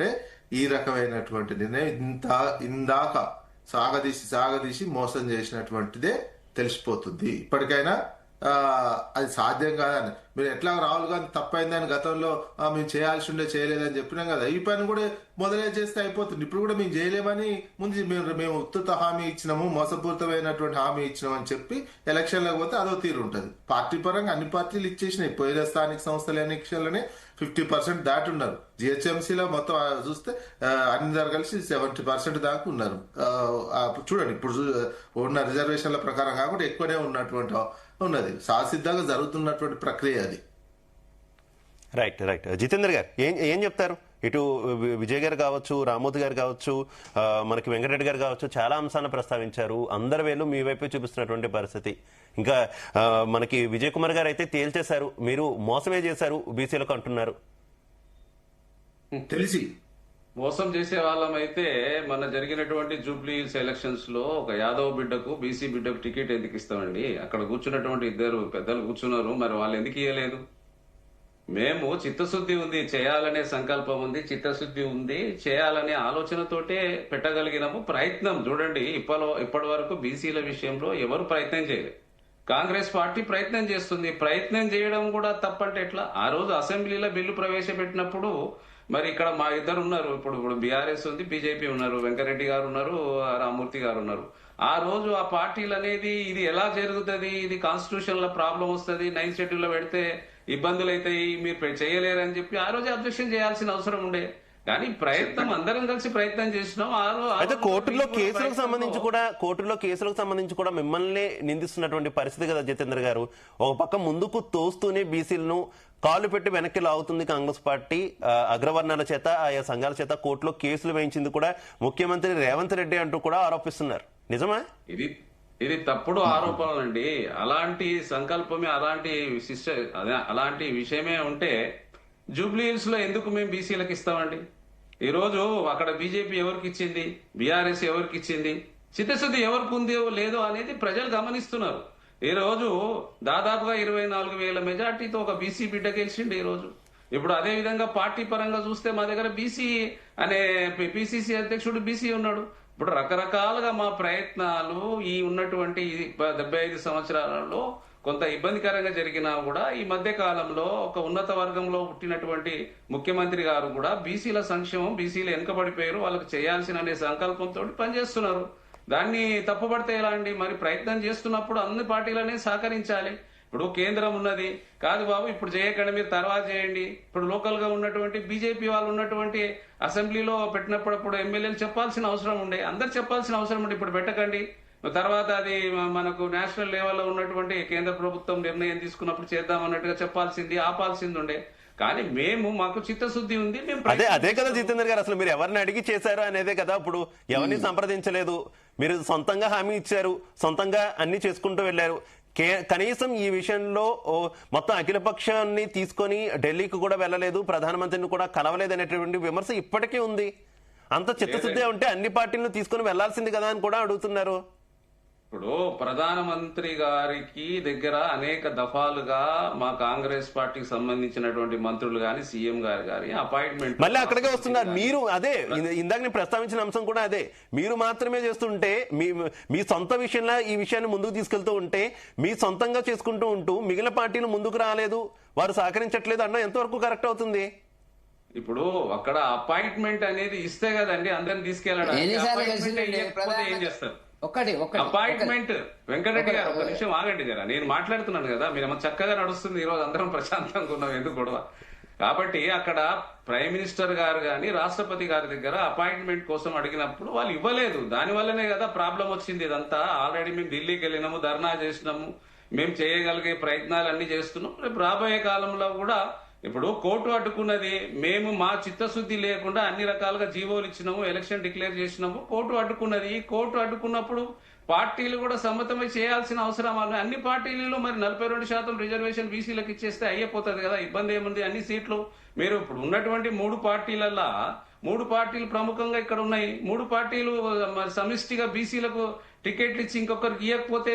ఈ రకమైనటువంటి నిర్ణయం ఇందాక సాగదీసి మోసం చేసినటువంటిదే తెలిసిపోతుంది. ఇప్పటికైనా అది సాధ్యం కాదని మీరు ఎట్లా రాహుల్ గాంధీ తప్పైందని గతంలో మేము చేయాల్సి ఉండే చేయలేదని చెప్పినాం కదా, ఈ పని కూడా మొదలే చేస్తే అయిపోతుంది. ఇప్పుడు కూడా మేము చేయలేమని ముందు మేము ఉత్తుత హామీ ఇచ్చినాము, మోసపూరితమైనటువంటి హామీ ఇచ్చినాం అని చెప్పి ఎలక్షన్లకు పోతే అదో తీరు ఉంటుంది. పార్టీ పరంగా అన్ని పార్టీలు ఇచ్చేసినాయి. పోయిన స్థానిక సంస్థల ఎన్నికలనే 50% దాటి ఉన్నారు. జిహెచ్ఎంసీలో మొత్తం చూస్తే అందరు కలిసి 70% దాకా ఉన్నారు. చూడండి ఇప్పుడు ఉన్న రిజర్వేషన్ల ప్రకారం కాకుండా ఎక్కువనే ఉన్నటువంటి ఉన్నది. సాసిద్ధంగా జరుగుతున్నటువంటి ప్రక్రియ అది. Right right. జితేందర్ గారు ఏం చెప్తారు? ఇటు విజయ్ గారు కావచ్చు, రామ్మూర్తి గారు కావచ్చు, మనకి వెంకటరెడ్డి గారు కావచ్చు, చాలా అంశాలను ప్రస్తావించారు. అందరి వేలు మీ వైపే చూపిస్తున్నటువంటి పరిస్థితి. ఇంకా మనకి విజయ్ కుమార్ గారు అయితే తేల్చేశారు, మీరు మోసమే చేశారు బీసీలకు అంటున్నారు. తెలిసి మోసం చేసే వాళ్ళం అయితే మన జరిగినటువంటి జూబ్లీ హిల్స్ ఎలక్షన్స్ లో ఒక యాదవ్ బిడ్డకు బీసీ బిడ్డకు టికెట్ ఎందుకు ఇస్తామండి? అక్కడ కూర్చున్నటువంటి ఇద్దరు పెద్దలు కూర్చున్నారు, మరి వాళ్ళు ఎందుకు ఇవ్వలేదు? మేము చిత్తశుద్ధి ఉంది, చేయాలనే సంకల్పం ఉంది, చిత్తశుద్ధి ఉంది, చేయాలనే ఆలోచనతోటే పెట్టగలిగినాము. ప్రయత్నం చూడండి, ఇప్పటి వరకు బీసీల విషయంలో ఎవరు ప్రయత్నం చేయలేదు. కాంగ్రెస్ పార్టీ ప్రయత్నం చేస్తుంది. ప్రయత్నం చేయడం కూడా తప్పంటే ఎట్లా? ఆ రోజు అసెంబ్లీలో బిల్లు ప్రవేశపెట్టినప్పుడు మరి ఇక్కడ మా ఇద్దరు ఉన్నారు, ఇప్పుడు బీఆర్ఎస్ ఉంది, బీజేపీ ఉన్నారు, వెంకరెడ్డి గారు ఉన్నారు, రామ్మూర్తి గారు ఉన్నారు. ఆ రోజు ఆ పార్టీలు అనేది ఇది ఎలా జరుగుతుంది, ఇది కాన్స్టిట్యూషన్ లో ప్రాబ్లం వస్తుంది, 9th షెడ్యూల్ లో పెడితే ఇబ్బందులు అవుతాయి, మీరు చేయలేరని చెప్పి ఆ రోజు అబ్జెక్షన్ చేయాల్సిన అవసరం ఉండే. కానీ ప్రయత్నం అందరం కలిసి ప్రయత్నం చేసినాం. అయితే కోర్టులో కేసులకు సంబంధించి కూడా మిమ్మల్ని నిందిస్తున్నటువంటి పరిస్థితి కదా జితేందర్ గారు. ఒక పక్క ముందుకు తోస్తూనే బీసీలను కాలు పెట్టి వెనక్కి లాగుతుంది కాంగ్రెస్ పార్టీ. అగ్రవర్ణాల చేత, ఆయా సంఘాల చేత కోర్టులో కేసులు వేయించింది కూడా ముఖ్యమంత్రి రేవంత్ రెడ్డి అంటూ కూడా ఆరోపిస్తున్నారు. నిజమా? ఇది తప్పుడు ఆరోపణలండి. అలాంటి సంకల్పమే, అలాంటి విషయమే ఉంటే జూబ్లీ హిల్స్ లో ఎందుకు మేము బీసీలకు ఇస్తామండి? ఈ రోజు అక్కడ బీజేపీ ఎవరికి ఇచ్చింది, బీఆర్ఎస్ ఎవరికి ఇచ్చింది, చిత్తశుద్ధి ఎవరికి ఉందో లేదో అనేది ప్రజలు గమనిస్తున్నారు. ఈ రోజు దాదాపుగా 24,000 మెజార్టీతో ఒక బీసీ బిడ్డ గెలిచిండు ఈ రోజు. ఇప్పుడు అదే విధంగా పార్టీ పరంగా చూస్తే మా దగ్గర బీసీ అనే పిసిసి అధ్యక్షుడు బీసీ ఉన్నాడు. ఇప్పుడు రకరకాలుగా మా ప్రయత్నాలు ఈ ఉన్నటువంటి 75 సంవత్సరాలలో కొంత ఇబ్బందికరంగా జరిగినా కూడా ఈ మధ్య కాలంలో ఒక ఉన్నత వర్గంలో పుట్టినటువంటి ముఖ్యమంత్రి గారు కూడా బీసీల సంక్షేమం, బీసీలు వెనుకబడిపోయారు, వాళ్ళకి చేయాల్సిన అనే సంకల్పంతో పనిచేస్తున్నారు. దాన్ని తప్పుపడితే ఎలా అండి? మరి ప్రయత్నం చేస్తున్నప్పుడు అన్ని పార్టీలనే సహకరించాలి. ఇప్పుడు కేంద్రం ఉన్నది, కాదు బాబు ఇప్పుడు చేయకండి, మీరు తర్వాత చేయండి. ఇప్పుడు లోకల్ గా ఉన్నటువంటి బీజేపీ వాళ్ళు ఉన్నటువంటి అసెంబ్లీలో పెట్టినప్పుడు ఎమ్మెల్యేలు చెప్పాల్సిన అవసరం ఉండే, అందరు చెప్పాల్సిన అవసరం ఉండే. ఇప్పుడు పెట్టకండి, తర్వాత అది మనకు నేషనల్ లెవెల్లో ఉన్నటువంటి కేంద్ర ప్రభుత్వం నిర్ణయం తీసుకున్నప్పుడు చేద్దాం అన్నట్టుగా చెప్పాల్సింది, ఆపాల్సింది ఉండే. కానీ మాకు చిత్తశుద్ధి ఉంది. అదే కదా జితేందర్ గారు, అసలు మీరు ఎవరిని అడిగి చేశారు అనేదే కదా. ఇప్పుడు ఎవరిని సంప్రదించలేదు, మీరు సొంతంగా హామీ ఇచ్చారు, సొంతంగా అన్ని చేసుకుంటూ వెళ్లారు. కనీసం ఈ విషయంలో మొత్తం అఖిలపక్షాన్ని తీసుకొని ఢిల్లీకి కూడా వెళ్ళలేదు, ప్రధానమంత్రిని కూడా కలవలేదు అనేటువంటి విమర్శ ఇప్పటికీ ఉంది. అంత చిత్తశుద్ధి ఉంటే అన్ని పార్టీలను తీసుకుని వెళ్లాల్సింది కదా అని కూడా అడుగుతున్నారు. ఇప్పుడు ప్రధానమంత్రి గారికి దగ్గర అనేక దఫాలుగా మా కాంగ్రెస్ పార్టీకి సంబంధించినటువంటి మంత్రులు గాని, సీఎం గారు గాని అపాయింట్మెంట్ మళ్ళీ అక్కడికే వస్తున్నారు. మీరు అదే ఇందాక నేను ప్రస్తావించిన అంశం కూడా అదే, మీరు మాత్రమే చేస్తుంటే మీ సొంత విషయంలో ఈ విషయాన్ని ముందుకు తీసుకెళ్తూ ఉంటే, మీ సొంతంగా చేసుకుంటూ ఉంటూ మిగిలిన పార్టీలు ముందుకు రాలేదు, వారు సహకరించట్లేదు అన్న ఎంతవరకు కరెక్ట్ అవుతుంది? ఇప్పుడు అక్కడ అపాయింట్మెంట్ అనేది ఇస్తే కదండి అందరిని తీసుకెళ్ళడం. ఏం చేస్తారు? అపాయింట్మెంట్ వెంకటరెడ్డి గారు ఒక నిమిషం ఆగండి జరా, నేను మాట్లాడుతున్నాను కదా, మీరేమో చక్కగా నడుస్తుంది, ఈ రోజు అందరం ప్రశాంతంగా ఉన్నాం, ఎందుకు గొడవ? కాబట్టి అక్కడ ప్రైమ్ మినిస్టర్ గారు గాని, రాష్ట్రపతి గారి దగ్గర అపాయింట్మెంట్ కోసం అడిగినప్పుడు వాళ్ళు ఇవ్వలేదు. దాని వల్లనే కదా ప్రాబ్లం వచ్చింది. ఇదంతా ఆల్రెడీ మేము ఢిల్లీకి వెళ్ళినాము, ధర్నా చేసినాము, మేము చేయగలిగే ప్రయత్నాలు అన్ని చేస్తున్నాం. రేపు రాబోయే కాలంలో కూడా ఇప్పుడు కోర్టు అడ్డుకున్నది, మేము మా చిత్తశుద్ధి లేకుండా అన్ని రకాలుగా జీవోలు ఇచ్చినాము, ఎలక్షన్ డిక్లేర్ చేసినాము, కోర్టు అడ్డుకున్నది. కోర్టు అడ్డుకున్నప్పుడు పార్టీలు కూడా సమ్మతమై చేయాల్సిన అవసరం అన్ని పార్టీలలో మరి 42% రిజర్వేషన్ బీసీలకు ఇచ్చేస్తే అయిపోతుంది కదా, ఇబ్బంది ఏముంది? అన్ని సీట్లు మీరు ఇప్పుడు ఉన్నటువంటి 3 పార్టీలల్లా 3 పార్టీలు ప్రముఖంగా ఇక్కడ ఉన్నాయి. 3 పార్టీలు సమిష్టిగా బీసీలకు టికెట్లు ఇచ్చి ఇంకొకరికి ఇవ్వకపోతే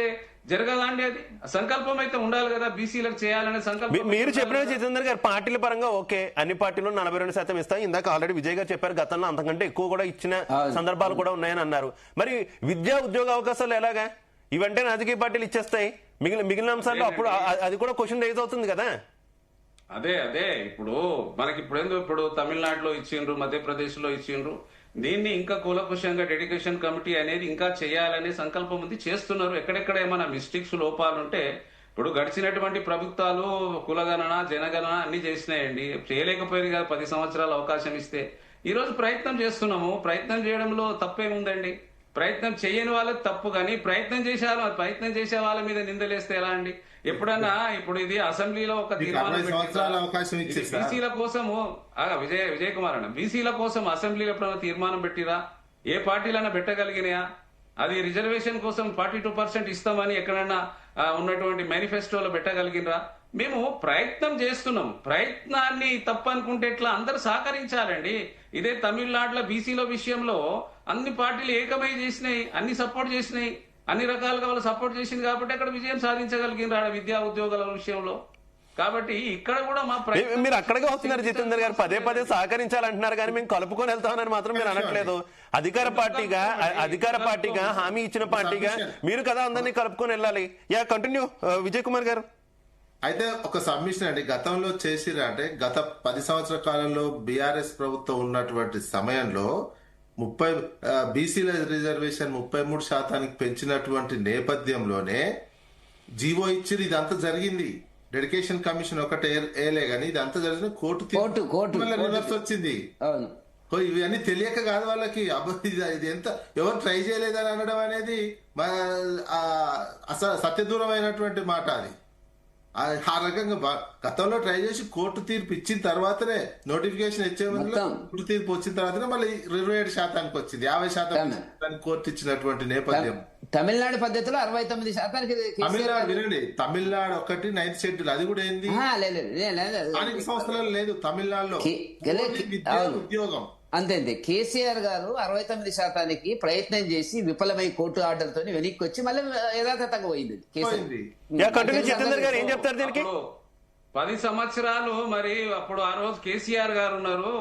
జరగదండి. అది సంకల్పం అయితే ఉండాలి కదా, బీసీలకు చేయాలనే సంకల్పం. మీరు చెప్పిన జితేందర్ గారు పార్టీల పరంగా ఓకే, అన్ని పార్టీలు 42% ఇస్తాయి. ఇందాక ఆల్రెడీ విజయ్ గారు చెప్పారు, గతంలో అంతకంటే ఎక్కువ కూడా ఇచ్చిన సందర్భాలు కూడా ఉన్నాయని అన్నారు. మరి విద్యా ఉద్యోగ అవకాశాలు ఎలాగా? ఇవంటే రాజకీయ పార్టీలు ఇచ్చేస్తాయి, మిగిలిన అంశాల్లో అప్పుడు అది కూడా క్వశ్చన్ రైజ్ అవుతుంది కదా. అదే ఇప్పుడు మనకి ఇప్పుడు తమిళనాడులో ఇచ్చిండ్రు, మధ్యప్రదేశ్ లో ఇచ్చిండ్రు. దీన్ని ఇంకా కూలకుశంగా డెడికేషన్ కమిటీ అనేది ఇంకా చేయాలనే సంకల్పం ఉంది, చేస్తున్నారు. ఎక్కడెక్కడ ఏమైనా మిస్టేక్స్ లోపాలు ఉంటే ఇప్పుడు గడిచినటువంటి ప్రభుత్వాలు కులగణన జనగణన అన్ని చేసినాయండి, చేయలేకపోయింది కదా 10 సంవత్సరాలు అవకాశం ఇస్తే. ఈ రోజు ప్రయత్నం చేస్తున్నాము. ప్రయత్నం చేయడంలో తప్పేముందండి? ప్రయత్నం చేయని వాళ్ళకి తప్పు, కానీ ప్రయత్నం చేసే వాళ్ళ మీద నిందలేస్తే ఎలా అండి? ఎప్పుడన్నా ఇప్పుడు ఇది అసెంబ్లీలో ఒక తీర్మానం బీసీల కోసము విజయ్ కుమార్ అన్న బీసీల కోసం అసెంబ్లీలో ఎప్పుడైనా తీర్మానం పెట్టిరా? ఏ పార్టీలైనా పెట్టగలిగినాయా? అది రిజర్వేషన్ కోసం 42% ఇస్తామని ఎక్కడన్నా ఉన్నటువంటి మేనిఫెస్టోలో పెట్టగలిగినరా? మేము ప్రయత్నం చేస్తున్నాం. ప్రయత్నాన్ని తప్పనుకుంటే ఎట్లా? అందరూ సహకరించాలండి. ఇదే తమిళనాడులో బీసీల విషయంలో అన్ని పార్టీలు ఏకమై చేసినాయి, అన్ని సపోర్ట్ చేసినాయి, అన్ని రకాలుగా వాళ్ళు సపోర్ట్ చేసింది కాబట్టి అక్కడ విజయం సాధించగలిగినారు విద్యా ఉద్యోగాల విషయంలో. కాబట్టి ఇక్కడ కూడా మా మీరు అక్కడికే వస్తున్నారు జితేందర్ గారు, పదే సహకరించాలంటున్నారు కానీ మేము కలుపుకొని వెళ్తామని మాత్రం మీరు అనట్లేదు. అధికార పార్టీగా హామీ ఇచ్చిన పార్టీగా మీరు కదా అందరినీ కలుపుకొని వెళ్ళాలి. కంటిన్యూ విజయ్ కుమార్ గారు. అయితే ఒక సబ్మిషన్ అండి, గతంలో చేసిరా అంటే గత 10 సంవత్సరాల కాలంలో బీఆర్ఎస్ ప్రభుత్వం ఉన్నటువంటి సమయంలో బీసీల రిజర్వేషన్ 33% పెంచినటువంటి నేపథ్యంలోనే జీవో ఇచ్చి ఇదంతా జరిగింది. డెడికేషన్ కమిషన్ ఒకటి ఏలే గానీ ఇదంతా జరిగిన కోర్టు రివర్స్ వచ్చింది. ఇవన్నీ తెలియక కాదు వాళ్ళకి, ఇది ఎంత ఎవరు ట్రై చేయలేదని అనడం అనేది అసలు సత్యదూరమైనటువంటి మాట. అది ఆ రకంగా గతంలో ట్రై చేసి కోర్టు తీర్పు ఇచ్చిన తర్వాతనే నోటిఫికేషన్ ఇచ్చే కోర్టు తీర్పు వచ్చిన తర్వాతనే మళ్ళీ 27% వచ్చింది, 50% కోర్టు ఇచ్చినటువంటి నేపథ్యం. తమిళనాడు పద్ధతిలో 69%. వినండి, తమిళనాడు ఒకటి 9th షెడ్యూల్, అది కూడా ఏంది స్థానిక సంస్థలలో లేదు. తమిళనాడులో ఉద్యోగం అంతే. కేసీఆర్ గారు 69% ప్రయత్నం చేసి విఫలమై కోర్టు ఆర్డర్ తో వెనక్కి వచ్చి మళ్ళీ యథాతథంగా పోయింది. 10 సంవత్సరాలు మరి అప్పుడు ఆ రోజు కేసీఆర్ గారు ఉన్నారు,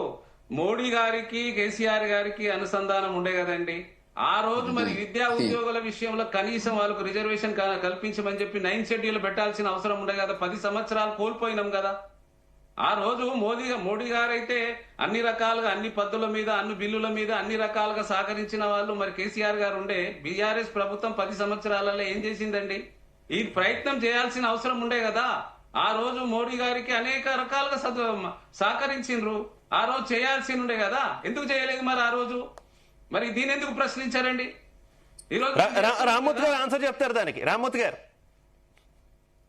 మోడీ గారికి కేసీఆర్ గారికి అనుసంధానం ఉండే కదండి. ఆ రోజు మరి విద్యా ఉద్యోగుల విషయంలో కనీసం వాళ్ళకు రిజర్వేషన్ కల్పించమని చెప్పి 9th షెడ్యూల్ పెట్టాల్సిన అవసరం ఉండే కదా. 10 సంవత్సరాలు కోల్పోయినాం కదా. ఆ రోజు మోడీ గారైతే అన్ని రకాలుగా అన్ని పద్ధతుల మీద అన్ని బిల్లుల మీద అన్ని రకాలుగా సహకరించిన వాళ్ళు. మరి కేసీఆర్ గారు ఉండే బీఆర్ఎస్ ప్రభుత్వం 10 సంవత్సరాలలో ఏం చేసిందండి? ఈ ప్రయత్నం చేయాల్సిన అవసరం ఉండే కదా. ఆ రోజు మోడీ గారికి అనేక రకాలుగా సహకరించిండ్రు. ఆ రోజు చేయాల్సి ఉండే కదా, ఎందుకు చేయలేదు మరి ఆ రోజు? మరి దీని ఎందుకు ప్రశ్నించారండి? ఈ రోజు రామ్మూర్తి గారు ఆన్సర్ చెప్తారు దానికి. రామ్మూర్తి గారు.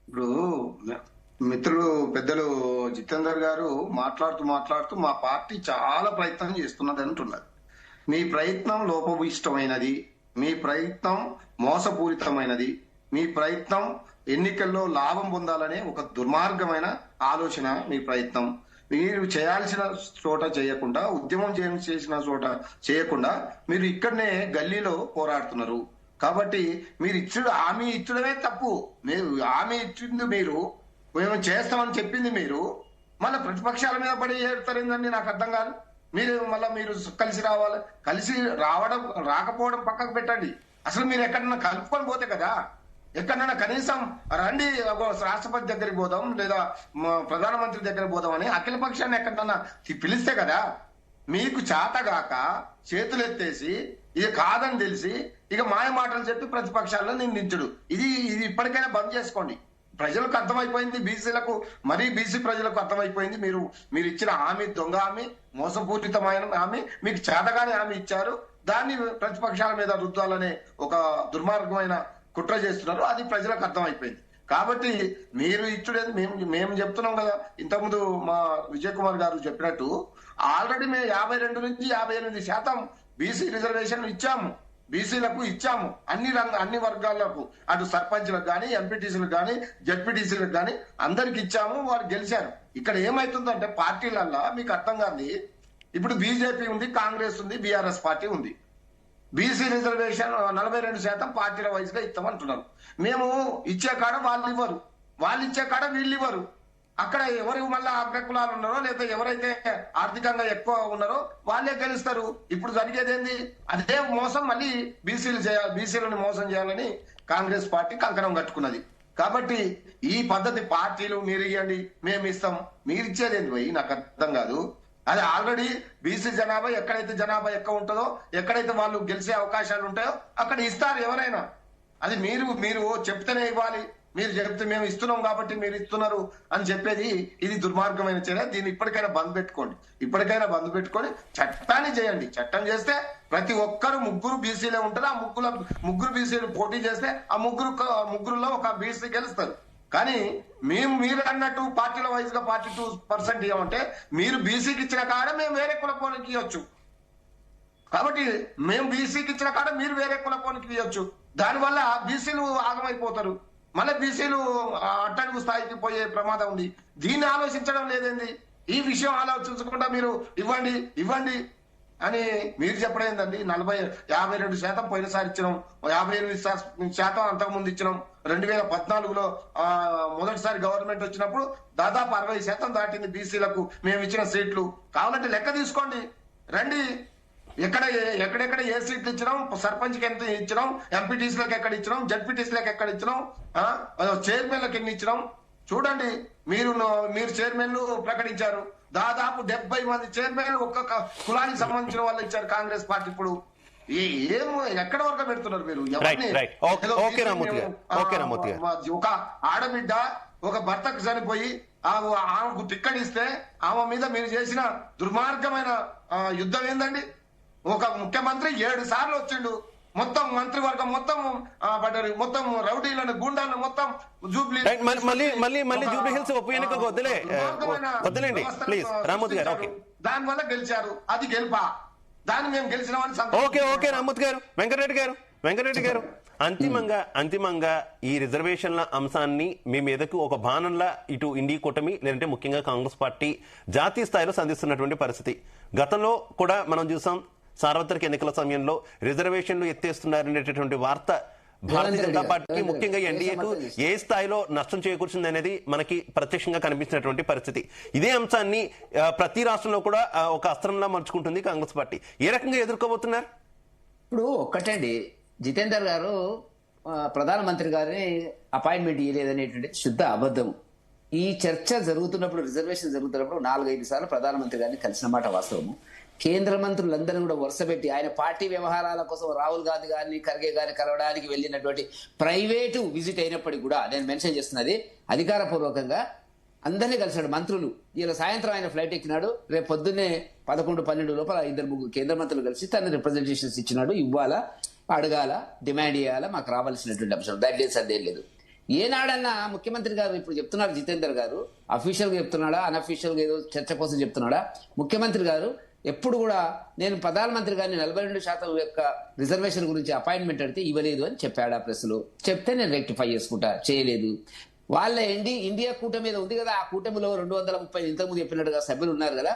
ఇప్పుడు మిత్రులు పెద్దలు జితేందర్ గారు మాట్లాడుతూ మా పార్టీ చాలా ప్రయత్నం చేస్తున్నది అంటున్నారు. మీ ప్రయత్నం లోపభూయిష్టమైనది, మీ ప్రయత్నం మోసపూరితమైనది, మీ ప్రయత్నం ఎన్నికల్లో లాభం పొందాలనే ఒక దుర్మార్గమైన ఆలోచన మీ ప్రయత్నం. మీరు చేయాల్సిన చోట చేయకుండా, ఉద్యమం చేసిన చోట చేయకుండా మీరు ఇక్కడనే గల్లీలో పోరాడుతున్నారు. కాబట్టి మీరు హామీ ఇచ్చడమే తప్పు. మీరు హామీ ఇచ్చింది మీరు, మేము చేస్తామని చెప్పింది మీరు, మళ్ళీ ప్రతిపక్షాల మీద పడి ఏడుతారేందండి? నాకు అర్థం కాదు. మీరు కలిసి రావాలి. కలిసి రాకపోవడం పక్కకు పెట్టండి. అసలు మీరు ఎక్కడన్నా కలుపుకొని పోతే కదా, ఎక్కడన్నా కనీసం రండి రాష్ట్రపతి దగ్గరికి పోదాం లేదా ప్రధానమంత్రి దగ్గరికి పోదాం అని అఖిల పక్షాన్ని ఎక్కడన్నా పిలిస్తే కదా. మీకు చేతగాక చేతులు ఎత్తేసి ఇది కాదని తెలిసి ఇక మాయ మాటలు చెప్పి ప్రతిపక్షాలను నిందించుడు, ఇది ఇప్పటికైనా బంద్ చేసుకోండి. ప్రజలకు అర్థమైపోయింది, బీసీలకు మరీ బీసీ ప్రజలకు అర్థమైపోయింది. మీరు ఇచ్చిన హామీ దొంగ హామీ, మోసపూరితమైన హామీ, మీకు చేతగానే హామీ ఇచ్చారు, దాన్ని ప్రతిపక్షాల మీద రుద్దాలనే ఒక దుర్మార్గమైన కుట్ర చేస్తున్నారు. అది ప్రజలకు అర్థమైపోయింది. కాబట్టి మీరు ఇచ్చుడేది మేము చెప్తున్నాం కదా. ఇంతకుముందు మా విజయ్ కుమార్ గారు చెప్పినట్టు ఆల్రెడీ మేము 52 నుంచి 58% బీసీ రిజర్వేషన్ ఇచ్చాము, బీసీలకు ఇచ్చాము. అన్ని వర్గాలకు, అటు సర్పంచ్లకు కానీ, ఎంపీటీసీలకు కానీ, జడ్పీటీసీలకు కానీ అందరికి ఇచ్చాము. వారు గెలిచారు. ఇక్కడ ఏమైతుందంటే పార్టీలల్లా మీకు అర్థం కాదు. ఇప్పుడు బీజేపీ ఉంది, కాంగ్రెస్ ఉంది, బీఆర్ఎస్ పార్టీ ఉంది. బీసీ రిజర్వేషన్ 42% పార్టీల వైజ్ గా ఇస్తామంటున్నారు. మేము ఇచ్చే కాడ వాళ్ళు ఇవ్వరు, వాళ్ళు ఇచ్చే కాడ వీళ్ళు ఇవ్వరు. అక్కడ ఎవరు మళ్ళా అగ్రకులాలు ఉన్నారో లేదా ఎవరైతే ఆర్థికంగా ఎక్కువ ఉన్నారో వాళ్ళే గెలుస్తారు. ఇప్పుడు జరిగేది ఏంది? అదే మోసం. మళ్ళీ బీసీలను మోసం చేయాలని కాంగ్రెస్ పార్టీ కంకణం కట్టుకున్నది. కాబట్టి ఈ పద్ధతి పార్టీలు మీరు ఇవ్వండి మేము ఇస్తాం, మీరు ఇచ్చేది ఏంటి పోయి నాకు అర్థం కాదు. అది ఆల్రెడీ బీసీ జనాభా ఎక్కడైతే జనాభా ఎక్కువ ఉంటుందో, ఎక్కడైతే వాళ్ళు గెలిచే అవకాశాలు ఉంటాయో అక్కడ ఇస్తారు ఎవరైనా. అది మీరు చెప్తేనే ఇవ్వాలి, మీరు చెప్తే మేము ఇస్తున్నాం కాబట్టి మీరు ఇస్తున్నారు అని చెప్పేది ఇది దుర్మార్గమైన చర్య. దీన్ని ఇప్పటికైనా బంద్ పెట్టుకొని చట్టాన్ని చేయండి. చట్టం చేస్తే ప్రతి ఒక్కరు ముగ్గురు బీసీలే ఉంటారు. ఆ ముగ్గురు బీసీలు పోటీ చేస్తే ఆ ముగ్గురులో ఒక బీసీ గెలుస్తారు. కానీ మీరు అన్నట్టు పార్టీల వైజ్ గా 42% ఇవ్వమంటే మీరు బీసీకి ఇచ్చిన కాడ మేము వేరే కులపోనికి ఇవ్వచ్చు. కాబట్టి మేము బీసీకి ఇచ్చిన కాడ మీరు వేరే కులపోనికి ఇవ్వచ్చు. దానివల్ల బీసీలు ఆగమైపోతారు, మళ్ళీ బీసీలు అట్టడుగు స్థాయికి పోయే ప్రమాదం ఉంది. దీన్ని ఆలోచించడం లేదండి. ఈ విషయం ఆలోచించకుండా మీరు ఇవ్వండి అని మీరు చెప్పడం ఏందండి. 52% పోయినసారి ఇచ్చినాం, 58% అంతకుముందు ఇచ్చినాం. 2014లో మొదటిసారి గవర్నమెంట్ వచ్చినప్పుడు దాదాపు 60% దాటింది బీసీలకు మేము ఇచ్చిన సీట్లు. కావాలంటే లెక్క తీసుకోండి, రండి. ఎక్కడెక్కడ ఏ సీట్లు ఇచ్చినాం, సర్పంచ్కి ఎంత ఇచ్చినాం, ఎంపీటీసీలకు ఎక్కడ ఇచ్చినాం, జడ్పీటీసీలకు ఎక్కడ ఇచ్చినాం, చైర్మన్లకు ఎన్ని ఇచ్చినాం చూడండి. మీరు చైర్మన్లు ప్రకటించారు, దాదాపు 70 మంది చైర్మన్లు ఒక్కొక్క కులానికి సంబంధించిన వాళ్ళు ఇచ్చారు కాంగ్రెస్ పార్టీ. ఇప్పుడు ఎక్కడ వరకు పెడుతున్నారు మీరు? ఒక ఆడబిడ్డ ఒక భర్తకు చనిపోయి ఆమెకు టిక్కడిస్తే ఆమె మీద మీరు చేసిన దుర్మార్గమైన యుద్ధం ఏందండి? ఒక ముఖ్యమంత్రి 7 సార్లు వచ్చిండు, మొత్తం మంత్రివర్గం మొత్తం పడ్డారు, మొత్తం రౌడీలను గుండాలను మొత్తం జూబ్లీ జూబ్లీ హిల్స్ ఉప ఎన్నికకు వద్దులేండి ప్లీజ్ రామూర్తి గారు. ఓకే, దానివల్ల గెలిచారు, అది గెలుపా? దాన్ని మేము గెలిచినామని ఓకే రామూర్తి గారు. వెంకటరెడ్డి గారు అంతిమంగా ఈ రిజర్వేషన్ల అంశాన్ని మీ మీదకు ఒక బాణంలా ఇటు ఇండియా కూటమి లేదంటే ముఖ్యంగా కాంగ్రెస్ పార్టీ జాతీయ స్థాయిలో సంధిస్తున్నటువంటి పరిస్థితి. గతంలో కూడా మనం చూసాం, సార్వత్రిక ఎన్నికల సమయంలో రిజర్వేషన్లు ఎత్తేస్తున్నారనేటటువంటి వార్త భారతీయ జనతా పార్టీకి ముఖ్యంగా ఎన్డీఏకు ఏ స్థాయిలో నష్టం చేకూర్చింది అనేది మనకి ప్రత్యక్షంగా కనిపించినటువంటి పరిస్థితి. ఇదే అంశాన్ని ప్రతి రాష్ట్రంలో కూడా ఒక అస్త్రంలా మలుచుకుంటుంది కాంగ్రెస్ పార్టీ. ఏ రకంగా ఎదుర్కోబోతున్నారు? ఇప్పుడు ఒక్కటండి, జితేందర్ గారు ప్రధానమంత్రి గారిని అపాయింట్మెంట్ ఇవ్వలేదనేటువంటి శుద్ధ అబద్ధం. ఈ చర్చ జరుగుతున్నప్పుడు, రిజర్వేషన్ జరుగుతున్నప్పుడు 4-5 సార్లు ప్రధానమంత్రి గారిని కలిసిన మాట వాస్తవము. కేంద్ర మంత్రులందరూ కూడా వరుస పెట్టి ఆయన పార్టీ వ్యవహారాల కోసం రాహుల్ గాంధీ గారిని, ఖర్గే గారిని కలవడానికి వెళ్ళినటువంటి ప్రైవేటు విజిట్ అయినప్పటికీ కూడా నేను మెన్షన్ చేస్తున్నది అధికారపూర్వకంగా అందరినీ కలిసాడు మంత్రులు. ఇలా సాయంత్రం ఆయన ఫ్లైట్ ఎక్కినాడు, రేపు పొద్దున్నే 11-12 లోపల 2-3 కేంద్ర మంత్రులు కలిసి తన రిప్రజెంటేషన్స్ ఇచ్చినాడు. ఇవ్వాలా, అడగాల, డిమాండ్ చేయాలా, మాకు రావాల్సినటువంటి అంశం. దాంట్లో సందేహం లేదు. ఏనాడన్నా ముఖ్యమంత్రి గారు ఇప్పుడు చెప్తున్నారు, జితేందర్ గారు అఫీషియల్ గా చెప్తున్నాడా, అన్అఫీషియల్ గా ఏదో చర్చ కోసం చెప్తున్నాడా? ముఖ్యమంత్రి గారు ఎప్పుడు కూడా నేను ప్రధానమంత్రి గారిని 42% యొక్క రిజర్వేషన్ గురించి అపాయింట్మెంట్ అడిగితే ఇవ్వలేదు అని చెప్పాడు. ప్రెస్ లో చెప్తే నేను రెక్టిఫై చేసుకుంటా, చేయలేదు. వాళ్ళ ఇండియా కూటమి మీద ఉంది కదా, ఆ కూటమిలో 230 ఇంతకుముందు చెప్పినట్టుగా సభ్యులు ఉన్నారు కదా,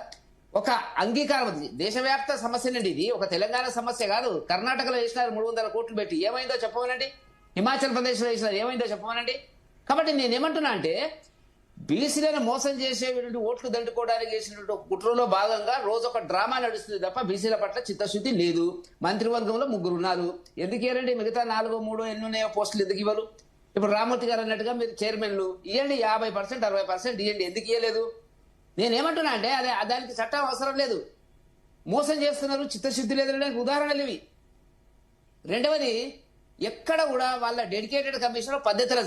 ఒక అంగీకారం. దేశవ్యాప్త సమస్యనండి ఇది, ఒక తెలంగాణ సమస్య కాదు. కర్ణాటకలో వేసినారు 300 కోట్లు పెట్టి, ఏమైందో చెప్పమనండి. హిమాచల్ ప్రదేశ్లో వేసినారు, ఏమైందో చెప్పమనండి. కాబట్టి నేనేమంటున్నా అంటే, బీసీలను మోసం చేసేటువంటి ఓట్లు దండుకోవడానికి చేసినటువంటి కుట్రలో భాగంగా రోజు ఒక డ్రామా నడుస్తుంది తప్ప బీసీల పట్ల చిత్తశుద్ధి లేదు. మంత్రివర్గంలో 3 ఉన్నారు, ఎందుకు ఇవ్వరండి? మిగతా 4-3 ఎన్ని ఉన్నాయో పోస్టులు ఎందుకు ఇవ్వరు? ఇప్పుడు రామూర్తి గారు అన్నట్టుగా మీరు చైర్మన్లు ఇవ్వండి, 50%, 60% ఇవ్వండి, ఎందుకు ఇవ్వలేదు? నేనేమంటున్నా అంటే అదే దానికి చట్టం అవసరం లేదు. మోసం చేస్తున్నారు, చిత్తశుద్ధి లేదనడానికి ఉదాహరణలు ఇవి. రెండవది, ఎక్కడ కూడా వాళ్ళ డెడికేటెడ్ కమిషన్ పద్ధతిలో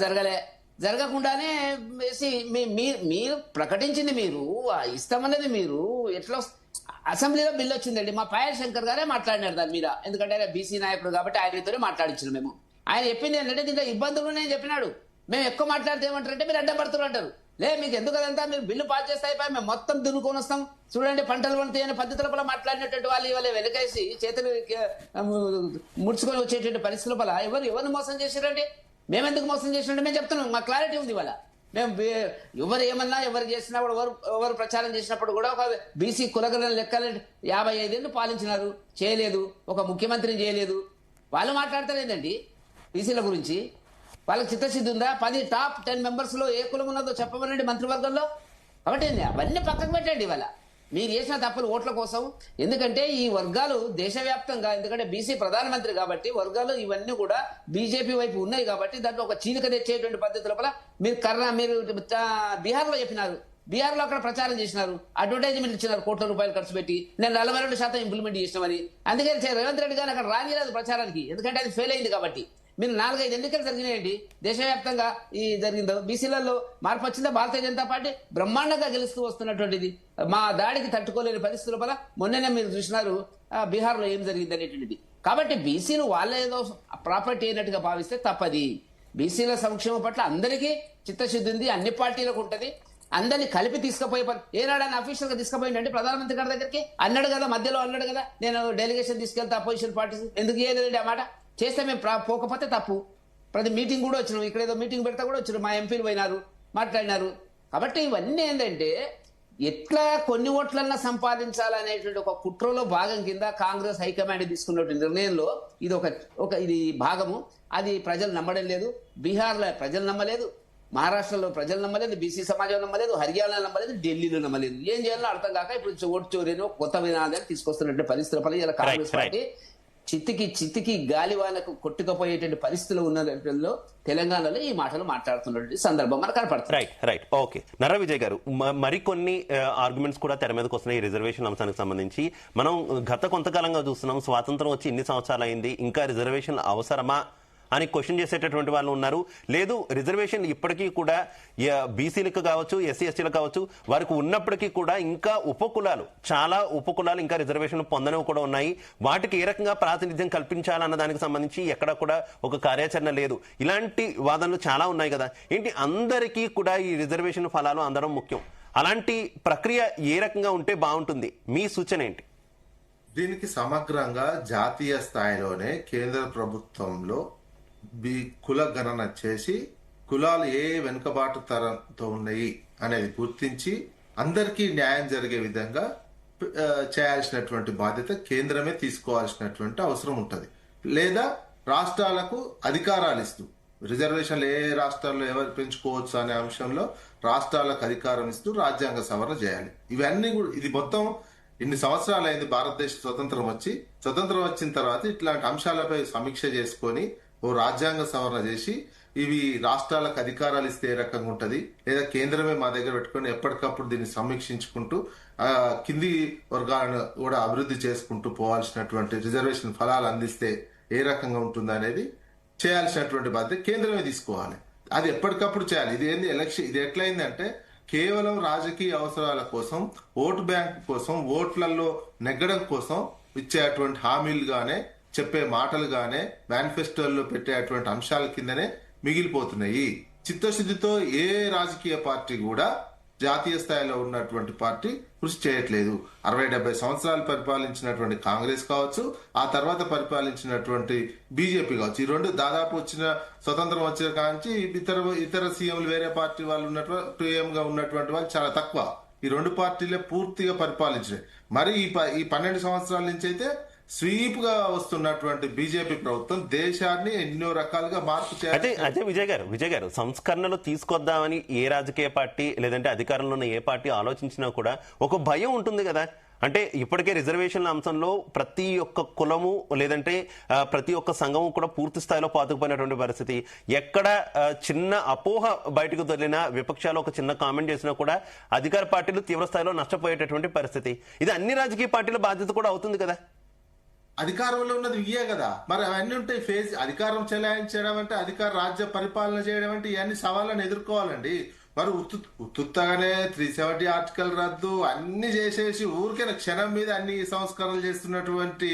జరగకుండానే వేసి మీరు ప్రకటించింది, మీరు ఇస్తామన్నది మీరు ఎట్లా అసెంబ్లీలో బిల్లు వచ్చిందండి. మా పాయల్ శంకర్ గారే మాట్లాడినారు దాని మీద, ఎందుకంటే ఆయన బీసీ నాయకుడు కాబట్టి ఆయనతోనే మాట్లాడించారు. మేము ఆయన చెప్పింది ఏంటంటే దీంట్లో ఇబ్బందులు ఉన్నాయని చెప్పినాడు. మేము ఎక్కువ మాట్లాడితే ఏమంటారంటే మీరు అడ్డం పడుతున్నారు అంటారు. మీకు ఎందుకు అదంతా, మీరు బిల్లు పాస్ చేస్తే అయిపోయి మేము మొత్తం దున్నుకొని వస్తాం. చూడండి, పంటలు పండుతాయి అనే పద్ధతి లోపల మాట్లాడినటువంటి వాళ్ళు ఇవాళ వెనకేసి చేతులు ముడుచుకొని వచ్చేటువంటి పరిస్థితి లోపల ఎవరిని మోసం చేశారండి? మేమెందుకు మోసం చేసినట్టు మేము చెప్తున్నాం, మా క్లారిటీ ఉంది. ఇవాళ మేము ఎవరు ఏమన్నా ఎవరు చేసినా కూడా ఎవరు ప్రచారం చేసినప్పుడు కూడా ఒక బీసీ కులగల లెక్కలు 55 ఏళ్ళు పాలించినారు, చేయలేదు. ఒక ముఖ్యమంత్రిని చేయలేదు. వాళ్ళు మాట్లాడతారు ఏంటండి బీసీల గురించి? వాళ్ళకి చిత్తశుద్ధి ఉందా? 10 టాప్ 10 మెంబర్స్ లో ఏ కులం ఉన్నదో చెప్పమనండి మంత్రివర్గంలో. కాబట్టి అవన్నీ పక్కకు పెట్టండి. ఇవాళ మీరు చేసిన తప్పులు ఓట్ల కోసం. ఎందుకంటే ఈ వర్గాలు దేశవ్యాప్తంగా, ఎందుకంటే బీసీ ప్రధానమంత్రి కాబట్టి వర్గాలు ఇవన్నీ కూడా బీజేపీ వైపు ఉన్నాయి కాబట్టి దాంట్లో ఒక చీలిక తెచ్చేటువంటి పద్ధతి లోపల మీరు బీహార్లో చెప్పినారు, బీహార్లో అక్కడ ప్రచారం చేసినారు, అడ్వర్టైజ్మెంట్ ఇచ్చినారు, కోట్ల రూపాయలు ఖర్చు పెట్టి నేను 42% ఇంప్లిమెంట్ చేసినామని. అందుకని రేవంత్ రెడ్డి గారిని అక్కడ రానిలేదు ప్రచారానికి, ఎందుకంటే అది ఫెయిల్ అయింది కాబట్టి. మీరు 4-5 ఎన్నికలు జరిగినాయండి దేశవ్యాప్తంగా, ఈ జరిగిందో బీసీలలో మార్పు వచ్చిందా? భారతీయ జనతా పార్టీ బ్రహ్మాండంగా గెలుస్తూ వస్తున్నటువంటిది. మా దాడికి తట్టుకోలేని పరిస్థితుల వల్ల మొన్ననే మీరు చూసినారు బీహార్లో ఏం జరిగింది అనేటువంటిది. కాబట్టి బీసీలు వాళ్ళేదో ప్రాపర్టీ అయినట్టుగా భావిస్తే తప్పది. బీసీల సంక్షేమం పట్ల అందరికీ చిత్తశుద్ధి ఉంది, అన్ని పార్టీలకు ఉంటది. అందరినీ కలిపి తీసుకుపోయే పని ఏనాడని అఫీషియల్ గా తీసుకుపోయిందంటే ప్రధానమంత్రి గారి దగ్గరికి అన్నాడు కదా, మధ్యలో అన్నాడు కదా నేను డెలిగేషన్ తీసుకెళ్తా అపోజిషన్ పార్టీస్. ఎందుకు చేయలేదండి ఆ మాట? చేస్తే మేము పోకపోతే తప్పు. ప్రతి మీటింగ్ కూడా వచ్చినాం, ఇక్కడ ఏదో మీటింగ్ పెడతా కూడా వచ్చినాం, మా ఎంపీలు పోయినారు, మాట్లాడినారు. కాబట్టి ఇవన్నీ ఏంటంటే ఎట్లా కొన్ని ఓట్లన్నా సంపాదించాలనేటువంటి ఒక కుట్రలో భాగం కింద కాంగ్రెస్ హైకమాండ్ తీసుకున్నటువంటి నిర్ణయంలో ఇది ఇది భాగము. అది ప్రజలు నమ్మడం లేదు. బీహార్లో ప్రజలు నమ్మలేదు, మహారాష్ట్రలో ప్రజలు నమ్మలేదు, బీసీ సమాజం నమ్మలేదు, హర్యానా నమ్మలేదు, ఢిల్లీలో నమ్మలేదు. ఏం చేయాలో అర్థం కాక ఇప్పుడు ఓటు చోరీని కొత్త విధానాన్ని తీసుకొస్తున్నట్టు పరిస్థితుల ఇలా కాంగ్రెస్ పార్టీ చిత్తికి గాలివానకు కొట్టుకుపోయేటువంటి పరిస్థితులు ఉన్న తెలంగాణలో ఈ మాటలు మాట్లాడుతున్నటువంటి సందర్భం మనకు కనపడుతుంది. Right okay. నర్రా విజయ్ గారు, మరికొన్ని ఆర్గ్యుమెంట్స్ కూడా తెర మీదకి వస్తున్నాయి ఈ రిజర్వేషన్ అంశానికి సంబంధించి. మనం గత కొంతకాలంగా చూస్తున్నాం, స్వాతంత్రం వచ్చి ఇన్ని సంవత్సరాలు అయింది, ఇంకా రిజర్వేషన్ అవసరమా అని క్వశ్చన్ చేసేటటువంటి వాళ్ళు ఉన్నారు. లేదు, రిజర్వేషన్ ఇప్పటికీ కూడా బీసీలకు కావచ్చు, ఎస్సీ ఎస్టీలకు కావచ్చు, వారికి ఉన్నప్పటికీ కూడా ఇంకా చాలా ఉపకులాలు ఇంకా రిజర్వేషన్ పొందనివి కూడా ఉన్నాయి. వాటికి ఏ రకంగా ప్రాతినిధ్యం కల్పించాలన్న దానికి సంబంధించి ఎక్కడ కూడా ఒక కార్యాచరణ లేదు. ఇలాంటి వాదనలు చాలా ఉన్నాయి కదా. ఏంటి, అందరికీ కూడా ఈ రిజర్వేషన్ ఫలాలు అందడం ముఖ్యం. అలాంటి ప్రక్రియ ఏ రకంగా ఉంటే బాగుంటుంది? మీ సూచన ఏంటి? దీనికి సమగ్రంగా జాతీయ స్థాయిలోనే కేంద్ర ప్రభుత్వంలో కుల గణన చేసి కులాలు ఏ వెనుకబాటు తరంతో ఉన్నాయి అనేది గుర్తించి అందరికీ న్యాయం జరిగే విధంగా చేయాల్సినటువంటి బాధ్యత కేంద్రమే తీసుకోవాల్సినటువంటి అవసరం ఉంటుంది. లేదా రాష్ట్రాలకు అధికారాలు ఇస్తూ రిజర్వేషన్లు ఏ రాష్ట్రాల్లో ఎవరు పెంచుకోవచ్చు అనే అంశంలో రాష్ట్రాలకు అధికారం ఇస్తూ రాజ్యాంగ సవరణ చేయాలి. ఇవన్నీ కూడా ఇది మొత్తం ఇన్ని సంవత్సరాలు అయింది భారతదేశ స్వతంత్రం వచ్చిన తర్వాత ఇట్లాంటి అంశాలపై సమీక్ష చేసుకొని ఓ రాజ్యాంగ సవరణ చేసి ఇవి రాష్ట్రాలకు అధికారాలు ఇస్తే ఏ రకంగా ఉంటది, లేదా కేంద్రమే మా దగ్గర పెట్టుకొని ఎప్పటికప్పుడు దీన్ని సమీక్షించుకుంటూ కింది వర్గాలను కూడా అభివృద్ధి చేసుకుంటూ పోవాల్సినటువంటి రిజర్వేషన్ ఫలాలు అందిస్తే ఏ రకంగా ఉంటుంది అనేది చేయాల్సినటువంటి బాధ్యత కేంద్రమే తీసుకోవాలి. అది ఎప్పటికప్పుడు చేయాలి. ఇది ఏంది ఎలక్షన్, ఇది ఎట్లయిందంటే కేవలం రాజకీయ అవసరాల కోసం, ఓటు బ్యాంక్ కోసం, ఓట్లలో నెగ్గడం కోసం ఇచ్చేటువంటి హామీలుగానే, చెప్పే మాటలుగానే, మేనిఫెస్టోల్లో పెట్టేటువంటి అంశాల కిందనే మిగిలిపోతున్నాయి. చిత్తశుద్ధితో ఏ రాజకీయ పార్టీ కూడా జాతీయ స్థాయిలో ఉన్నటువంటి పార్టీ కృషి చేయట్లేదు. 60-70 సంవత్సరాలు పరిపాలించినటువంటి కాంగ్రెస్ కావచ్చు, ఆ తర్వాత పరిపాలించినటువంటి బీజేపీ కావచ్చు, ఈ రెండు దాదాపు స్వతంత్రం వచ్చిన కాంచి ఇతర సీఎంలు వేరే పార్టీ వాళ్ళు ఉన్నటువంటి వాళ్ళు చాలా తక్కువ. ఈ రెండు పార్టీలే పూర్తిగా పరిపాలించినాయి. మరి ఈ 12 సంవత్సరాల నుంచి అయితే స్వీప్ గా వస్తున్నటువంటి బీజేపీ ప్రభుత్వం దేశాన్ని ఎన్నో రకాలుగా మార్పు చేయాలి. అదే విజయ్ గారు సంస్కరణలు తీసుకొద్దామని ఏ రాజకీయ పార్టీ లేదంటే అధికారంలో ఉన్న ఏ పార్టీ ఆలోచించినా కూడా ఒక భయం ఉంటుంది కదా. అంటే ఇప్పటికే రిజర్వేషన్ల అంశంలో ప్రతి ఒక్క కులము లేదంటే ప్రతి ఒక్క సంఘము కూడా పూర్తి స్థాయిలో పాతుకుపోయినటువంటి పరిస్థితి. ఎక్కడ చిన్న అపోహ బయటకు తొలినా, విపక్షాలు ఒక చిన్న కామెంట్ చేసినా కూడా అధికార పార్టీలు తీవ్ర స్థాయిలో నష్టపోయేటటువంటి పరిస్థితి. ఇది అన్ని రాజకీయ పార్టీల బాధ్యత కూడా అవుతుంది కదా. అధికారంలో ఉన్నది ఇయే కదా, మరి అవన్నీ ఉంటాయి. అధికారం చెలాయించడం అంటే, అధికార రాజ్య పరిపాలన చేయడం అంటే ఇవన్నీ సవాళ్ళను ఎదుర్కోవాలండి. మరి ఉత్తుత్తగానే 370 ఆర్టికల్ రద్దు అన్ని చేసేసి ఊరికే క్షణం మీద అన్ని సంస్కరణలు చేస్తున్నటువంటి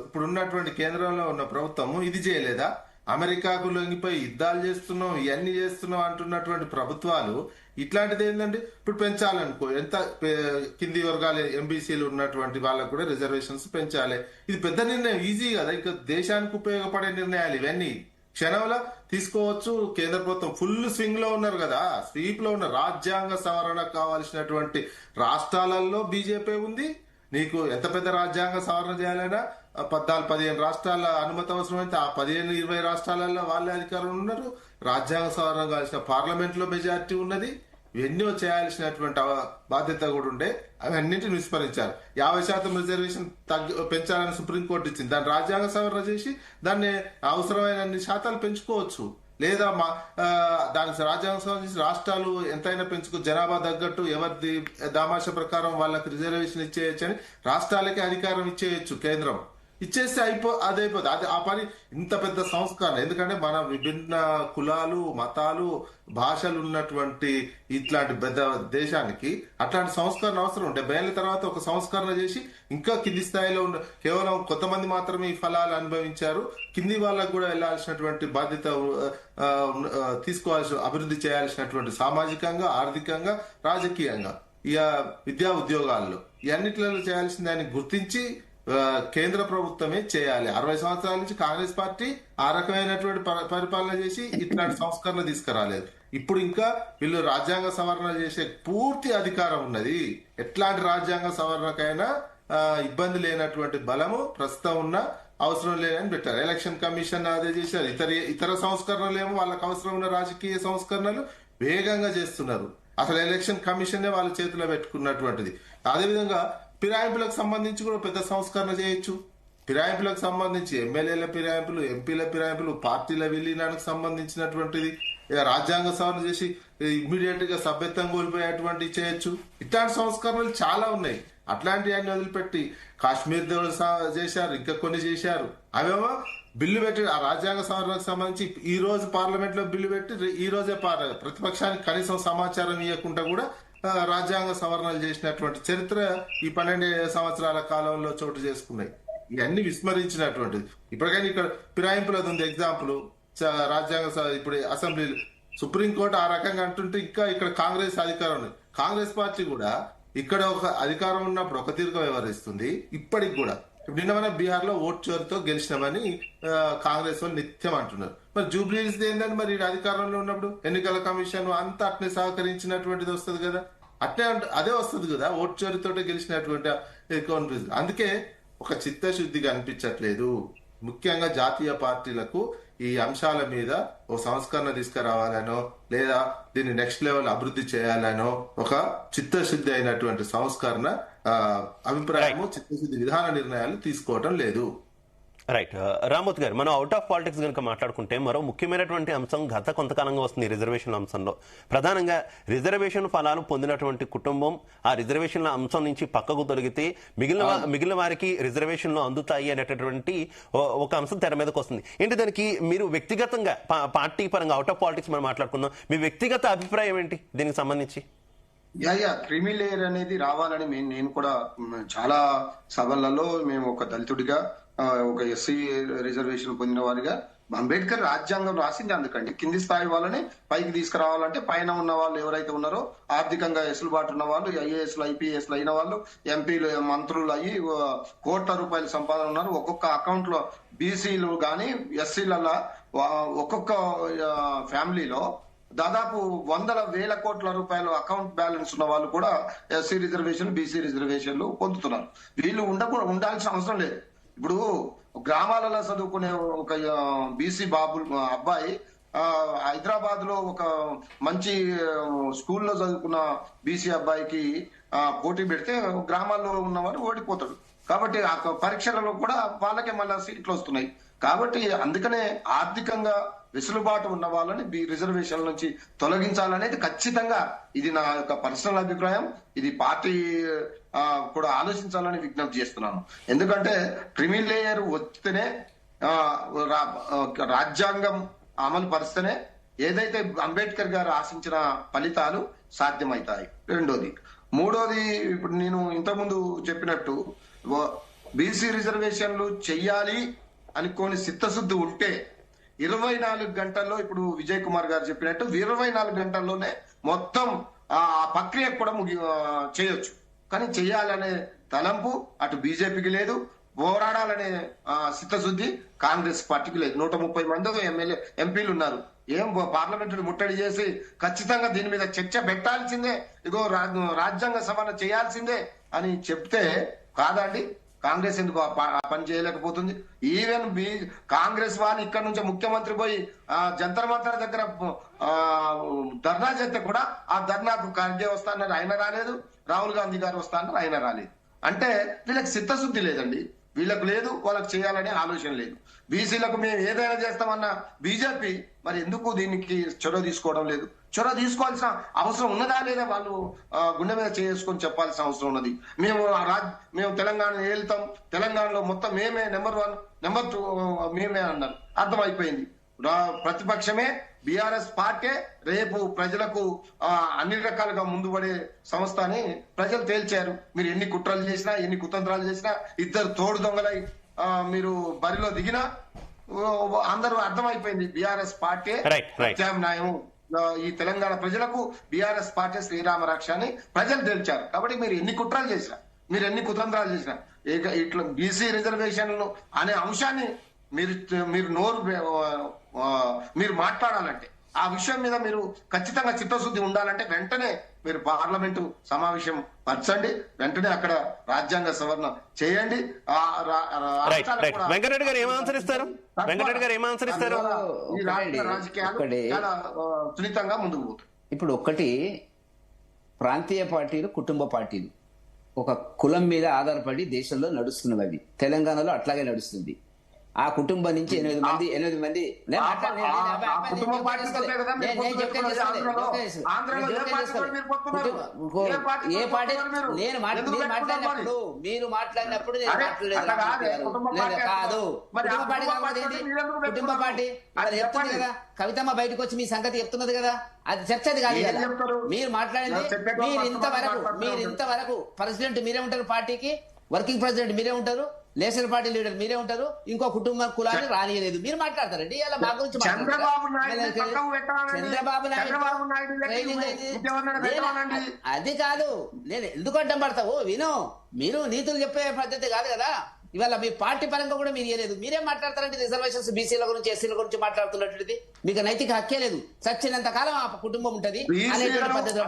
ఇప్పుడున్నటువంటి కేంద్రంలో ఉన్న ప్రభుత్వము ఇది చేయలేదా? అమెరికాకు లొంగిపోయి యుద్ధాలు చేస్తున్నాం, ఇవన్నీ చేస్తున్నాం అంటున్నటువంటి ప్రభుత్వాలు ఇట్లాంటిది ఏంటంటే ఇప్పుడు పెంచాలనుకో, ఎంత కింది వర్గాలు ఎంబీసీలు ఉన్నటువంటి వాళ్ళకు కూడా రిజర్వేషన్స్ పెంచాలి. ఇది పెద్ద నిర్ణయం, ఈజీ కదా. ఇంకా దేశానికి ఉపయోగపడే నిర్ణయాలు ఇవన్నీ క్షణంలో తీసుకోవచ్చు. కేంద్ర ప్రభుత్వం ఫుల్ స్వింగ్ లో ఉన్నారు కదా, స్వీప్ లో ఉన్న రాజ్యాంగ సవరణ కావాల్సినటువంటి రాష్ట్రాలలో బీజేపీ ఉంది. నీకు ఎంత పెద్ద రాజ్యాంగ సవరణ చేయాలైనా 14-15 రాష్ట్రాల అనుమతి అవసరమైతే ఆ 15-20 రాష్ట్రాలలో వాళ్ళే అధికారులు ఉన్నారు. రాజ్యాంగ సవరణ కావాల్సిన పార్లమెంట్ లో మెజారిటీ ఉన్నది. ఎన్నో చేయాల్సినటువంటి బాధ్యత కూడా ఉండే అవన్నింటిని విస్మరించారు. 50% రిజర్వేషన్ పెంచాలని సుప్రీంకోర్టు ఇచ్చింది. దాన్ని రాజ్యాంగ సవరణ చేసి దాన్ని అవసరమైన శాతాలు పెంచుకోవచ్చు, లేదా దానికి రాజ్యాంగ సవరణ చేసి రాష్ట్రాలు ఎంతైనా పెంచుకో, జనాభా తగ్గట్టు ఎవరిది దామాష ప్రకారం వాళ్ళకి రిజర్వేషన్ ఇచ్చేయచ్చు అని రాష్ట్రాలకే అధికారం ఇచ్చేయచ్చు కేంద్రం. ఇచ్చేస్తే అదైపోతుంది. అది ఆ పని ఇంత పెద్ద సంస్కరణ, ఎందుకంటే మన విభిన్న కులాలు, మతాలు, భాషలు ఉన్నటువంటి ఇట్లాంటి పెద్ద దేశానికి అట్లాంటి సంస్కరణ అవసరం. 70 ఏళ్ల తర్వాత ఒక సంస్కరణ చేసి ఇంకా కింది స్థాయిలో ఉన్న కేవలం కొంతమంది మాత్రమే ఈ ఫలాలు అనుభవించారు, కింది వాళ్ళకు కూడా వెళ్లాల్సినటువంటి బాధ్యత తీసుకోవాల్సిన, అభివృద్ధి చేయాల్సినటువంటి సామాజికంగా, ఆర్థికంగా, రాజకీయంగా, ఇక విద్యా ఉద్యోగాల్లో ఇవన్నిట్లలో చేయాల్సిన దాన్ని గుర్తించి కేంద్ర ప్రభుత్వమే చేయాలి. 60 సంవత్సరాల నుంచి కాంగ్రెస్ పార్టీ ఆ రకమైనటువంటి పరిపాలన చేసి ఇట్లాంటి సంస్కరణ తీసుకురాలేదు. ఇప్పుడు ఇంకా వీళ్ళు రాజ్యాంగ సవరణ చేసే పూర్తి అధికారం ఉన్నది. ఎట్లాంటి రాజ్యాంగ సవరణకైనా ఇబ్బంది లేనటువంటి బలము ప్రస్తుతం ఉన్న అవసరం లేదని పెట్టారు. ఎలక్షన్ కమిషన్ అదే చేశారు. ఇతర సంస్కరణలు ఏమో వాళ్ళకి అవసరం ఉన్న రాజకీయ సంస్కరణలు వేగంగా చేస్తున్నారు. అసలు ఎలక్షన్ కమిషనే వాళ్ళ చేతిలో పెట్టుకున్నటువంటిది. అదేవిధంగా ఫిరాయింపులకు సంబంధించి కూడా పెద్ద సంస్కరణ చేయొచ్చు. ఫిరాయింపులకు సంబంధించి ఎమ్మెల్యేల ఫిరాయింపులు, ఎంపీల ఫిరాయింపులు, పార్టీల విలీనానికి సంబంధించినటువంటిది రాజ్యాంగ సవరణ చేసి ఇమ్మీడియట్ గా సభ్యత్వం కోల్పోయేటువంటి చేయొచ్చు. ఇట్లాంటి సంస్కరణలు చాలా ఉన్నాయి. అట్లాంటివన్నీ వదిలిపెట్టి కాశ్మీర్ చేశారు, ఇంకా కొన్ని చేశారు. అవేమో బిల్లు పెట్టి ఆ రాజ్యాంగ సవరణకు సంబంధించి ఈ రోజు పార్లమెంట్ లో బిల్లు పెట్టి ఈ రోజే ప్రతిపక్షానికి కనీసం సమాచారం ఇవ్వకుండా కూడా రాజ్యాంగ సవరణలు చేసినటువంటి చరిత్ర ఈ 12 సంవత్సరాల కాలంలో చోటు చేసుకున్నాయి. ఇవన్నీ విస్మరించినటువంటిది. ఇప్పటికైనా ఇక్కడ ఫిరాయింపులది ఉంది ఎగ్జాంపుల్. రాజ్యాంగ ఇప్పుడు అసెంబ్లీ, సుప్రీంకోర్టు ఆ రకంగా అంటుంటే ఇంకా ఇక్కడ కాంగ్రెస్ అధికారం ఉంది. కాంగ్రెస్ పార్టీ కూడా ఇక్కడ ఒక అధికారం ఉన్నప్పుడు ఒక తీరుగా వ్యవహరిస్తుంది. ఇప్పటికి కూడా ఇప్పుడు నిన్న మనం బీహార్ లో ఓట్ చోరుతో గెలిచినామని కాంగ్రెస్ వాళ్ళు నిత్యం అంటున్నారు. మరి జూబ్లీస్ ఏంటంటే మరి అధికారంలో ఉన్నప్పుడు ఎన్నికల కమిషన్ అంతా అట్నే సహకరించినటువంటిది వస్తుంది కదా, అదే వస్తుంది కదా, ఓట్ చోరుతో గెలిచినటువంటి. అందుకే ఒక చిత్తశుద్ధిగా అనిపించట్లేదు. ముఖ్యంగా జాతీయ పార్టీలకు ఈ అంశాల మీద ఒక సంస్కరణ తీసుకురావాలనో లేదా దీన్ని నెక్స్ట్ లెవెల్ అభివృద్ధి చేయాలనో ఒక చిత్తశుద్ధి అయినటువంటి సంస్కరణ అభిప్రాయము, చిత్తశుద్ధి విధాన నిర్ణయాలు తీసుకోవటం లేదు. రైట్. రామూర్తి గారు, మనం అవుట్ ఆఫ్ పాలిటిక్స్ కనుక మాట్లాడుకుంటే మరో ముఖ్యమైనటువంటి అంశం గత కొంతకాలంగా వస్తుంది రిజర్వేషన్ల అంశంలో. ప్రధానంగా రిజర్వేషన్ ఫలాలు పొందినటువంటి కుటుంబం ఆ రిజర్వేషన్ల అంశం నుంచి పక్కకు తొలగితే మిగిలిన వారికి రిజర్వేషన్లు అందుతాయి అనేటటువంటి ఒక అంశం తెర మీదకి వస్తుంది. ఏంటి దానికి మీరు వ్యక్తిగతంగా పార్టీ పరంగా అవుట్ ఆఫ్ పాలిటిక్స్ మనం మాట్లాడుకుందాం, మీ వ్యక్తిగత అభిప్రాయం ఏంటి దీనికి సంబంధించి? క్రిమి లేయర్ అనేది రావాలని నేను కూడా చాలా సభలలో మేము ఒక దళితుడిగా, ఒక ఎస్సీ రిజర్వేషన్ పొందిన వారిగా, అంబేద్కర్ రాజ్యాంగం రాసింది అందుకండి. కింది స్థాయి వాళ్ళని పైకి తీసుకురావాలంటే పైన ఉన్న వాళ్ళు ఎవరైతే ఉన్నారో ఆర్థికంగా ఎసులుబాటు ఉన్న వాళ్ళు, ఐఏఎస్లు, ఐపీఎస్లు అయిన వాళ్ళు, ఎంపీలు, మంత్రులు అయ్యి కోట్ల రూపాయల సంపాదన ఉన్నారు. ఒక్కొక్క అకౌంట్ లో బీసీలు గాని ఎస్సీలలో ఒక్కొక్క ఫ్యామిలీలో దాదాపు 100,000 కోట్ల రూపాయలు అకౌంట్ బ్యాలెన్స్ ఉన్న వాళ్ళు కూడా ఎస్సీ రిజర్వేషన్, బీసీ రిజర్వేషన్లు పొందుతున్నారు. వీళ్ళు ఉండాల్సిన అవసరం లేదు. ఇప్పుడు గ్రామాలలో చదువుకునే ఒక బీసీ అబ్బాయి హైదరాబాద్ లో ఒక మంచి స్కూల్లో చదువుకున్న బీసీ అబ్బాయికి పోటీ పెడితే గ్రామాల్లో ఉన్నవాడు ఓడిపోతాడు. కాబట్టి ఆ పరీక్షలలో కూడా వాళ్ళకే మళ్ళీ సీట్లు వస్తున్నాయి. కాబట్టి అందుకనే ఆర్థికంగా వెసులుబాటు ఉన్న వాళ్ళని రిజర్వేషన్ల నుంచి తొలగించాలనేది ఖచ్చితంగా ఇది నా యొక్క పర్సనల్ అభిప్రాయం. ఇది పార్టీ కూడా ఆలోచించాలని విజ్ఞప్తి చేస్తున్నాను. ఎందుకంటే క్రిమి లేయర్ వస్తేనే రాజ్యాంగం అమలు పరిస్తేనే ఏదైతే అంబేద్కర్ గారు ఆశించిన ఫలితాలు సాధ్యమవుతాయి. మూడోది ఇప్పుడు నేను ఇంతకుముందు చెప్పినట్టు బీసీ రిజర్వేషన్లు చెయ్యాలి అనుకోని చిత్తశుద్ధి ఉంటే 24 గంటల్లో, ఇప్పుడు విజయ్ కుమార్ గారు చెప్పినట్టు 24 గంటల్లోనే మొత్తం ఆ ప్రక్రియ కూడా చేయొచ్చు. కానీ చెయ్యాలనే తలంపు అటు బీజేపీకి లేదు, పోరాడాలనే చిత్తశుద్ధి కాంగ్రెస్ పార్టీకి లేదు. 130 మంది ఎంపీలు ఉన్నారు. ఏం పార్లమెంటు ముట్టడి చేసి ఖచ్చితంగా దీని మీద చర్చ పెట్టాల్సిందే, ఇగో రాజ్యాంగ సవరణ చేయాల్సిందే అని చెప్తే కాదండి, కాంగ్రెస్ ఎందుకు ఆ పని చేయలేకపోతుంది? ఈవెన్ కాంగ్రెస్ వాళ్ళు ఇక్కడ నుంచి ముఖ్యమంత్రి పోయి జంతర్ మంతర్ దగ్గర ధర్నా చేస్తే కూడా ఆ ధర్నాకు ఖర్గే వస్తా అన్నారు, ఆయన రాలేదు. రాహుల్ గాంధీ గారు వస్తా అన్నారు, ఆయన రాలేదు. అంటే వీళ్ళకి చిత్తశుద్ధి లేదండి, వీళ్ళకు లేదు, వాళ్ళకి చేయాలనే ఆలోచన లేదు. బీసీలకు మేము ఏదైనా చేస్తామన్న బీజేపీ మరి ఎందుకు దీనికి చొరవ తీసుకోవడం లేదు? చొరవ తీసుకోవాల్సిన అవసరం ఉన్నదా లేదా? వాళ్ళు గుండె మీద చేసుకొని చెప్పాల్సిన అవసరం ఉన్నది. మేము తెలంగాణ వెళ్తాం, తెలంగాణలో మొత్తం మేమే నెంబర్ 1 నెంబర్ 2 మేమే అన్నారు. అర్థమైపోయింది. ప్రతిపక్షమే బీఆర్ఎస్ పార్టీ రేపు ప్రజలకు అన్ని రకాలుగా ముందుపడే సంస్థ అని ప్రజలు తేల్చారు. మీరు ఎన్ని కుట్రలు చేసినా, ఎన్ని కుతంత్రాలు చేసినా, ఇద్దరు తోడు దొంగలై మీరు బరిలో దిగినా అందరూ అర్థమైపోయింది బీఆర్ఎస్ పార్టీ ప్రత్యామ్నాయం. ఈ తెలంగాణ ప్రజలకు బీఆర్ఎస్ పార్టీ శ్రీరామ రక్ష అని ప్రజలు తేల్చారు. కాబట్టి మీరు ఎన్ని కుట్రలు చేసినా, మీరు ఎన్ని కుతంత్రాలు చేసినా, ఇట్లా బీసీ రిజర్వేషన్లు అనే అంశాన్ని మీరు నోరు మీరు మాట్లాడాలంటే, ఆ విషయం మీద మీరు ఖచ్చితంగా చిత్తశుద్ధి ఉండాలంటే వెంటనే మీరు పార్లమెంటు సమావేశం పరచండి, వెంటనే అక్కడ రాజ్యాంగ సవరణ చేయండి. వెంకటరెడ్డి గారు ఏమాన్సరిస్తారు? వెంకటరెడ్డి గారు ఏమాన్సరిస్తారు? ఈ రాష్ట్ర రాజకీయాలు చాలా సున్నితంగా ముందుకు పోతాయి. ఇప్పుడు ఒకటి, ప్రాంతీయ పార్టీలు, కుటుంబ పార్టీలు ఒక కులం మీద ఆధారపడి దేశంలో నడుస్తున్నవి. తెలంగాణలో అట్లాగే నడుస్తుంది. ఆ కుటుంబం నుంచి 8 మంది ఏ పార్టీ నేను మాట్లాడినప్పుడు మీరు మాట్లాడినప్పుడు నేను మాట్లాడలేదు కాదు. కుటుంబ పార్టీ కాకపోతే కుటుంబ పార్టీ మరి చెప్తుంది కదా, కవితమ్మ బయటకు వచ్చి మీ సంగతి చెప్తున్నది కదా, అది చర్చది కాదు కదా. మీరు మాట్లాడింది మీరు ఇంతవరకు ప్రెసిడెంట్ మీరే ఉంటారు, పార్టీకి వర్కింగ్ ప్రెసిడెంట్ మీరే ఉంటారు, నేషనల్ పార్టీ లీడర్ మీరే ఉంటారు, ఇంకో కుటుంబ కులాన్ని రానియలేదు. మీరు మాట్లాడతారండి ఇలా మా గురించి. చంద్రబాబు నాయుడు అది కాదు, నేను ఎందుకు అడ్డం పడతావు? విను, మీరు నీతులు చెప్పే పద్ధతి కాదు కదా. ఇవాళ మీ పార్టీ పరంగా కూడా మీరు ఇవ్వలేదు. మీరేం మాట్లాడతారంటే రిజర్వేషన్స్ బీసీల గురించి, ఎస్సీల గురించి మాట్లాడుతున్నటువంటిది మీకు నైతిక హక్కే లేదు. చచ్చినంత కాలం ఆ కుటుంబం ఉంటది అనేటువంటి పద్ధతి.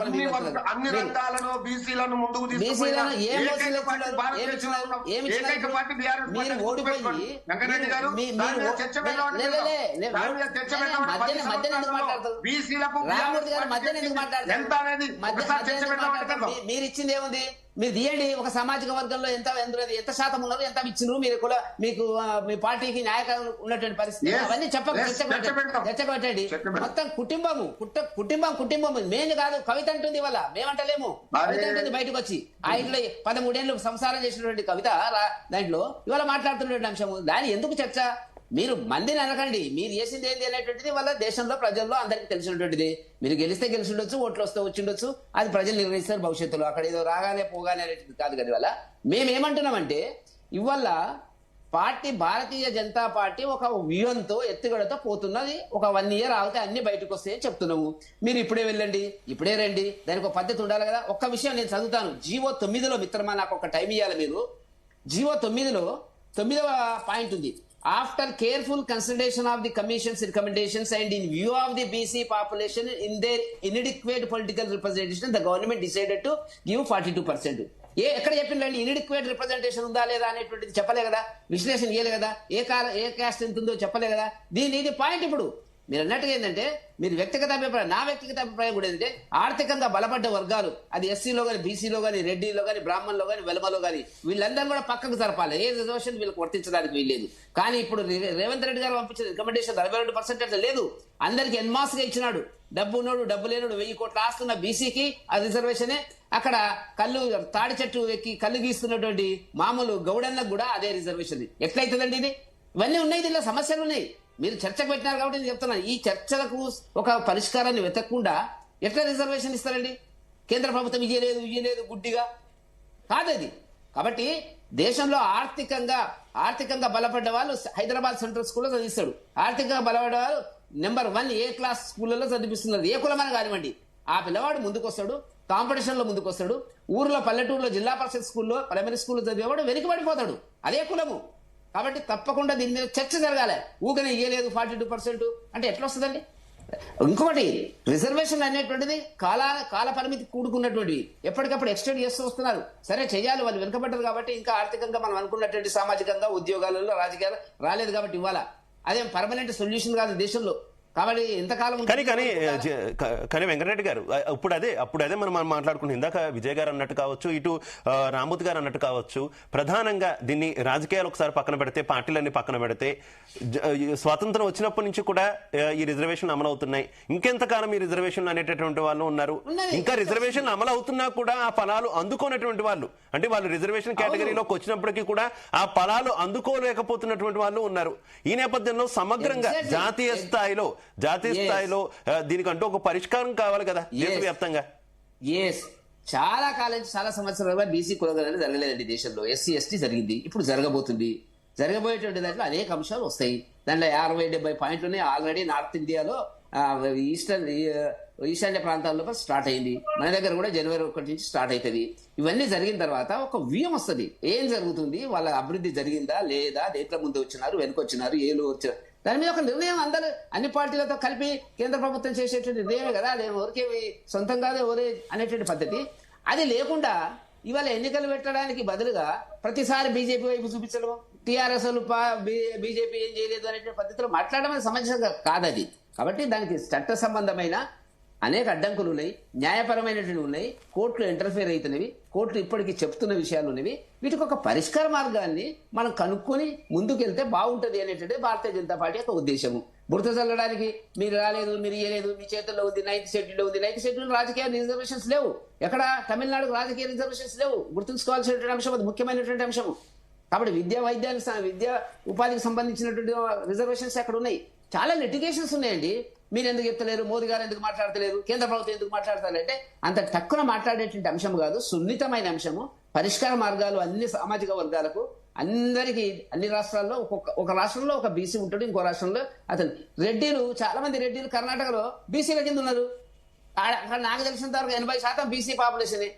మీరు ఓడిపోయి మధ్యన ఎందుకు మాట్లాడతారు? రామూర్తి గారు మధ్యన ఎందుకు మాట్లాడతారు? మీరు ఇచ్చింది ఏముంది? మీరు తీయండి, ఒక సామాజిక వర్గంలో ఎంత శాతం ఉన్నారు, ఎంత ఇచ్చినారు, మీరు కూడా మీకు మీ పార్టీకి నాయకులు ఉన్నటువంటి పరిస్థితి అవన్నీ చర్చపెట్టండి. మొత్తం కుటుంబం మెయిన్ కాదు. కవిత అంటుంది ఇవాళ, మేమంటలేము, కవిత అంటుంది బయటకు వచ్చి. ఆ ఇంట్లో 13 ఏళ్ళు సంసారం చేసినటువంటి కవిత దాంట్లో ఇవాళ మాట్లాడుతున్నటువంటి అంశము. దాని ఎందుకు చర్చ? మీరు మందిని అనకండి, మీరు చేసింది ఏంది అనేటువంటిది వాళ్ళ దేశంలో ప్రజల్లో అందరికీ తెలిసినటువంటిది. మీరు గెలిస్తే గెలిచి ఉండొచ్చు, ఓట్లు వస్తే వచ్చి ఉండొచ్చు, అది ప్రజలు నిర్ణయిస్తారు భవిష్యత్తులో. అక్కడ ఏదో రాగానే పోగానే అనేటువంటిది కాదు కదా. ఇవాళ మేమేమంటున్నామంటే, ఇవాళ పార్టీ భారతీయ జనతా పార్టీ ఒక వ్యూహంతో ఎత్తుగడతో పోతున్నది. ఒక 1 year ఆగితే అన్ని బయటకు వస్తాయని చెప్తున్నాము. మీరు ఇప్పుడే వెళ్ళండి, ఇప్పుడే రండి, దానికి ఒక పద్ధతి ఉండాలి కదా. ఒక్క విషయం నేను చదువుతాను. జీవో 9లో మిత్రమా, నాకు ఒక టైం ఇవ్వాలి మీరు. జీవో 9లో 9వ పాయింట్ ఉంది. After careful consideration of the Commission's recommendations and in view of the BC population in their inadequate political representation, the government decided to give 42%. ఎక్కడ చెప్పిందండి? ఇన్ఎడిక్వేట్ రిప్రజెంటేషన్ ఉందా లేదా అనేటువంటిది చెప్పలే కదా, విశ్లేషణ చేయలే కదా, ఏ క్యాస్ట్ ఎంత ఉందో చెప్పలే కదా. ఇది పాయింట్. ఇప్పుడు మీరు అన్నట్టుగా ఏంటంటే, మీరు వ్యక్తిగత అభిప్రాయం, నా వ్యక్తిగత అభిప్రాయం కూడా ఏంటంటే, ఆర్థికంగా బలపడ్డ వర్గాలు, అది ఎస్సీలో కానీ, బీసీలో కానీ, రెడ్డిలో కానీ, బ్రాహ్మణ్లో కానీ, వెలమలో కానీ, వీళ్ళందరూ కూడా పక్కకు జరపాలి. ఏ రిజర్వేషన్ వీళ్ళకి వర్తించడానికి వీల్లేదు. కానీ ఇప్పుడు రేవంత్ రెడ్డి గారు పంపించిన రికమెండేషన్ 42% లేదు. అందరికి ఎన్మాస్ గా ఇచ్చినాడు. డబ్బు ఉన్నోడు, డబ్బు లేనుడు, 1000 కోట్ల ఆస్తున్న బీసీకి ఆ రిజర్వేషనే. అక్కడ తాడి చెట్టు ఎక్కి కళ్ళు గీస్తున్నటువంటి మామూలు గౌడన్లకు కూడా అదే రిజర్వేషన్. ఎట్లయితుందండి ఇది? ఇవన్నీ ఉన్నాయి, దీనిలో సమస్యలు ఉన్నాయి. మీరు చర్చకు పెట్టినారు కాబట్టి నేను చెప్తున్నాను. ఈ చర్చలకు ఒక పరిష్కారాన్ని వెతకకుండా ఎట్లా రిజర్వేషన్ ఇస్తారండి? కేంద్ర ప్రభుత్వం ఇయ్యలేదు గుడ్డిగా కాదు అది. కాబట్టి దేశంలో ఆర్థికంగా బలపడ్డ వాళ్ళు హైదరాబాద్ సెంట్రల్ స్కూల్లో చదివిస్తాడు. ఆర్థికంగా బలపడ్డ వాళ్ళు నెంబర్ 1 A క్లాస్ స్కూళ్ళలో చదివిస్తున్నారు. ఏ కులమని కానివ్వండి, ఆ పిల్లవాడు ముందుకు వస్తాడు, కాంపిటీషన్ లో ముందుకు వస్తాడు. ఊర్లో, పల్లెటూరులో, జిల్లా పరిషత్ స్కూల్లో, ప్రైమరీ స్కూల్లో చదివేవాడు వెనుకబడిపోతాడు. అదే కులము. కాబట్టి తప్పకుండా దీని మీద చర్చ జరగాలి. ఊకనే ఇయ్యలేదు 42% అంటే ఎట్లా వస్తుందండి? ఇంకొకటి, రిజర్వేషన్ అనేటువంటిది కాల పరిమితి కూడుకున్నటువంటివి. ఎప్పటికప్పుడు ఎక్స్టెండ్ చేస్తూ వస్తున్నారు. సరే చేయాలి, వాళ్ళు వెనుకబడ్డారు కాబట్టి, ఇంకా ఆర్థికంగా మనం అనుకున్నటువంటి సామాజికంగా, ఉద్యోగాలలో, రాజకీయాలు రాలేదు కాబట్టి ఇవ్వాలా. అదేం పర్మనెంట్ సొల్యూషన్ కాదు దేశంలో. కాబట్టి ఎంతకాలం ఉంటుంది? కానీ వెంకటరెడ్డి గారు అప్పుడు అదే మనం మాట్లాడుకుంటాం. ఇందాక విజయ్ గారు అన్నట్టు కావచ్చు, ఇటు రామూర్తి గారు అన్నట్టు కావచ్చు, ప్రధానంగా దీన్ని రాజకీయాలు ఒకసారి పక్కన పెడితే, పార్టీలన్నీ పక్కన పెడితే, స్వాతంత్రం వచ్చినప్పటి నుంచి కూడా ఈ రిజర్వేషన్లు అమలు అవుతున్నాయి. ఇంకెంతకాలం ఈ రిజర్వేషన్లు అనేటటువంటి వాళ్ళు ఉన్నారు. ఇంకా రిజర్వేషన్లు అమలు అవుతున్నా కూడా ఆ ఫలాలు అందుకోనటువంటి వాళ్ళు, అంటే వాళ్ళు రిజర్వేషన్ కేటగిరీలోకి వచ్చినప్పటికీ కూడా ఆ ఫలాలు అందుకోలేకపోతున్నటువంటి వాళ్ళు ఉన్నారు. ఈ నేపథ్యంలో సమగ్రంగా జాతీయ స్థాయిలో దీనికంటూ ఒక పరిష్కారం కావాలి కదా దేశవ్యాప్తంగా. చాలా కాలం, చాలా సంవత్సరాలుగా బీసీ కులగణన జరగలేదండి దేశంలో. ఎస్సీ ఎస్టీ జరిగింది, ఇప్పుడు జరగబోతుంది. జరగబోయేటువంటి దాంట్లో అనేక అంశాలు వస్తాయి. దాంట్లో 60-70 పాయింట్లునే ఆల్రెడీ నార్త్ ఇండియాలో ఈశాన్య ప్రాంతాల్లో స్టార్ట్ అయింది. మన దగ్గర కూడా జనవరి 1 నుంచి స్టార్ట్ అవుతుంది. ఇవన్నీ జరిగిన తర్వాత ఒక వ్యూహం వస్తుంది, ఏం జరుగుతుంది, వాళ్ళ అభివృద్ధి జరిగిందా లేదా, దేంట్లో ముందు వచ్చినారు, వెనుకొచ్చినారు, ఏలు వచ్చారు, దాని మీద ఒక నిర్ణయం అందరూ అన్ని పార్టీలతో కలిపి కేంద్ర ప్రభుత్వం చేసేటువంటి నిర్ణయమే కదా. అది ఎవరికే సొంతం కాదు ఎవరే అనేటువంటి పద్ధతి. అది లేకుండా ఇవాళ ఎన్నికలు పెట్టడానికి బదులుగా ప్రతిసారి బీజేపీ వైపు చూపించడం, టీఆర్ఎస్ బీజేపీ ఏం చేయలేదు అనేటువంటి పద్ధతిలో మాట్లాడడం సమంజసం కాదది. కాబట్టి దానికి చట్ట సంబంధమైన అనేక అడ్డంకులు ఉన్నాయి, న్యాయపరమైనటువంటి ఉన్నాయి, కోర్టులు ఇంటర్ఫియర్ అవుతున్నవి, కోర్టులు ఇప్పటికీ చెప్తున్న విషయాలు ఉన్నవి. వీటికి ఒక పరిష్కార మార్గాన్ని మనం కనుక్కొని ముందుకెళ్తే బాగుంటుంది అనేటువంటి భారతీయ జనతా పార్టీ యొక్క ఉద్దేశము. బురద చల్లడానికి మీరు రాలేదు, మీరు ఇయ్యలేదు, మీ చేతుల్లో ఉంది, 9th షెడ్యూల్లో ఉంది. 9th షెడ్యూల్ రాజకీయ రిజర్వేషన్స్ లేవు. ఎక్కడ తమిళనాడుకు రాజకీయ రిజర్వేషన్స్ లేవు. గుర్తుంచుకోవాల్సినటువంటి అంశం, అది ముఖ్యమైనటువంటి అంశము. కాబట్టి విద్యా ఉపాధికి సంబంధించినటువంటి రిజర్వేషన్స్ అక్కడ ఉన్నాయి. చాలా లిటిగేషన్స్ ఉన్నాయండి. మీరు ఎందుకు చెప్తలేరు, మోదీ గారు ఎందుకు మాట్లాడతలేరు, కేంద్ర ప్రభుత్వం ఎందుకు మాట్లాడతారంటే అంత తక్కువ మాట్లాడేటువంటి అంశం కాదు, సున్నితమైన అంశము. పరిష్కార మార్గాలు అన్ని సామాజిక వర్గాలకు, అందరికీ, అన్ని రాష్ట్రాల్లో ఒక రాష్ట్రంలో ఒక బీసీ ఉంటాడు, ఇంకో రాష్ట్రంలో అతను. రెడ్డిలు, చాలా మంది రెడ్డిలు కర్ణాటకలో బీసీల కింద ఉన్నారు. అక్కడ నాకు తెలిసినంత వరకు 80% బీసీ పాపులేషన్.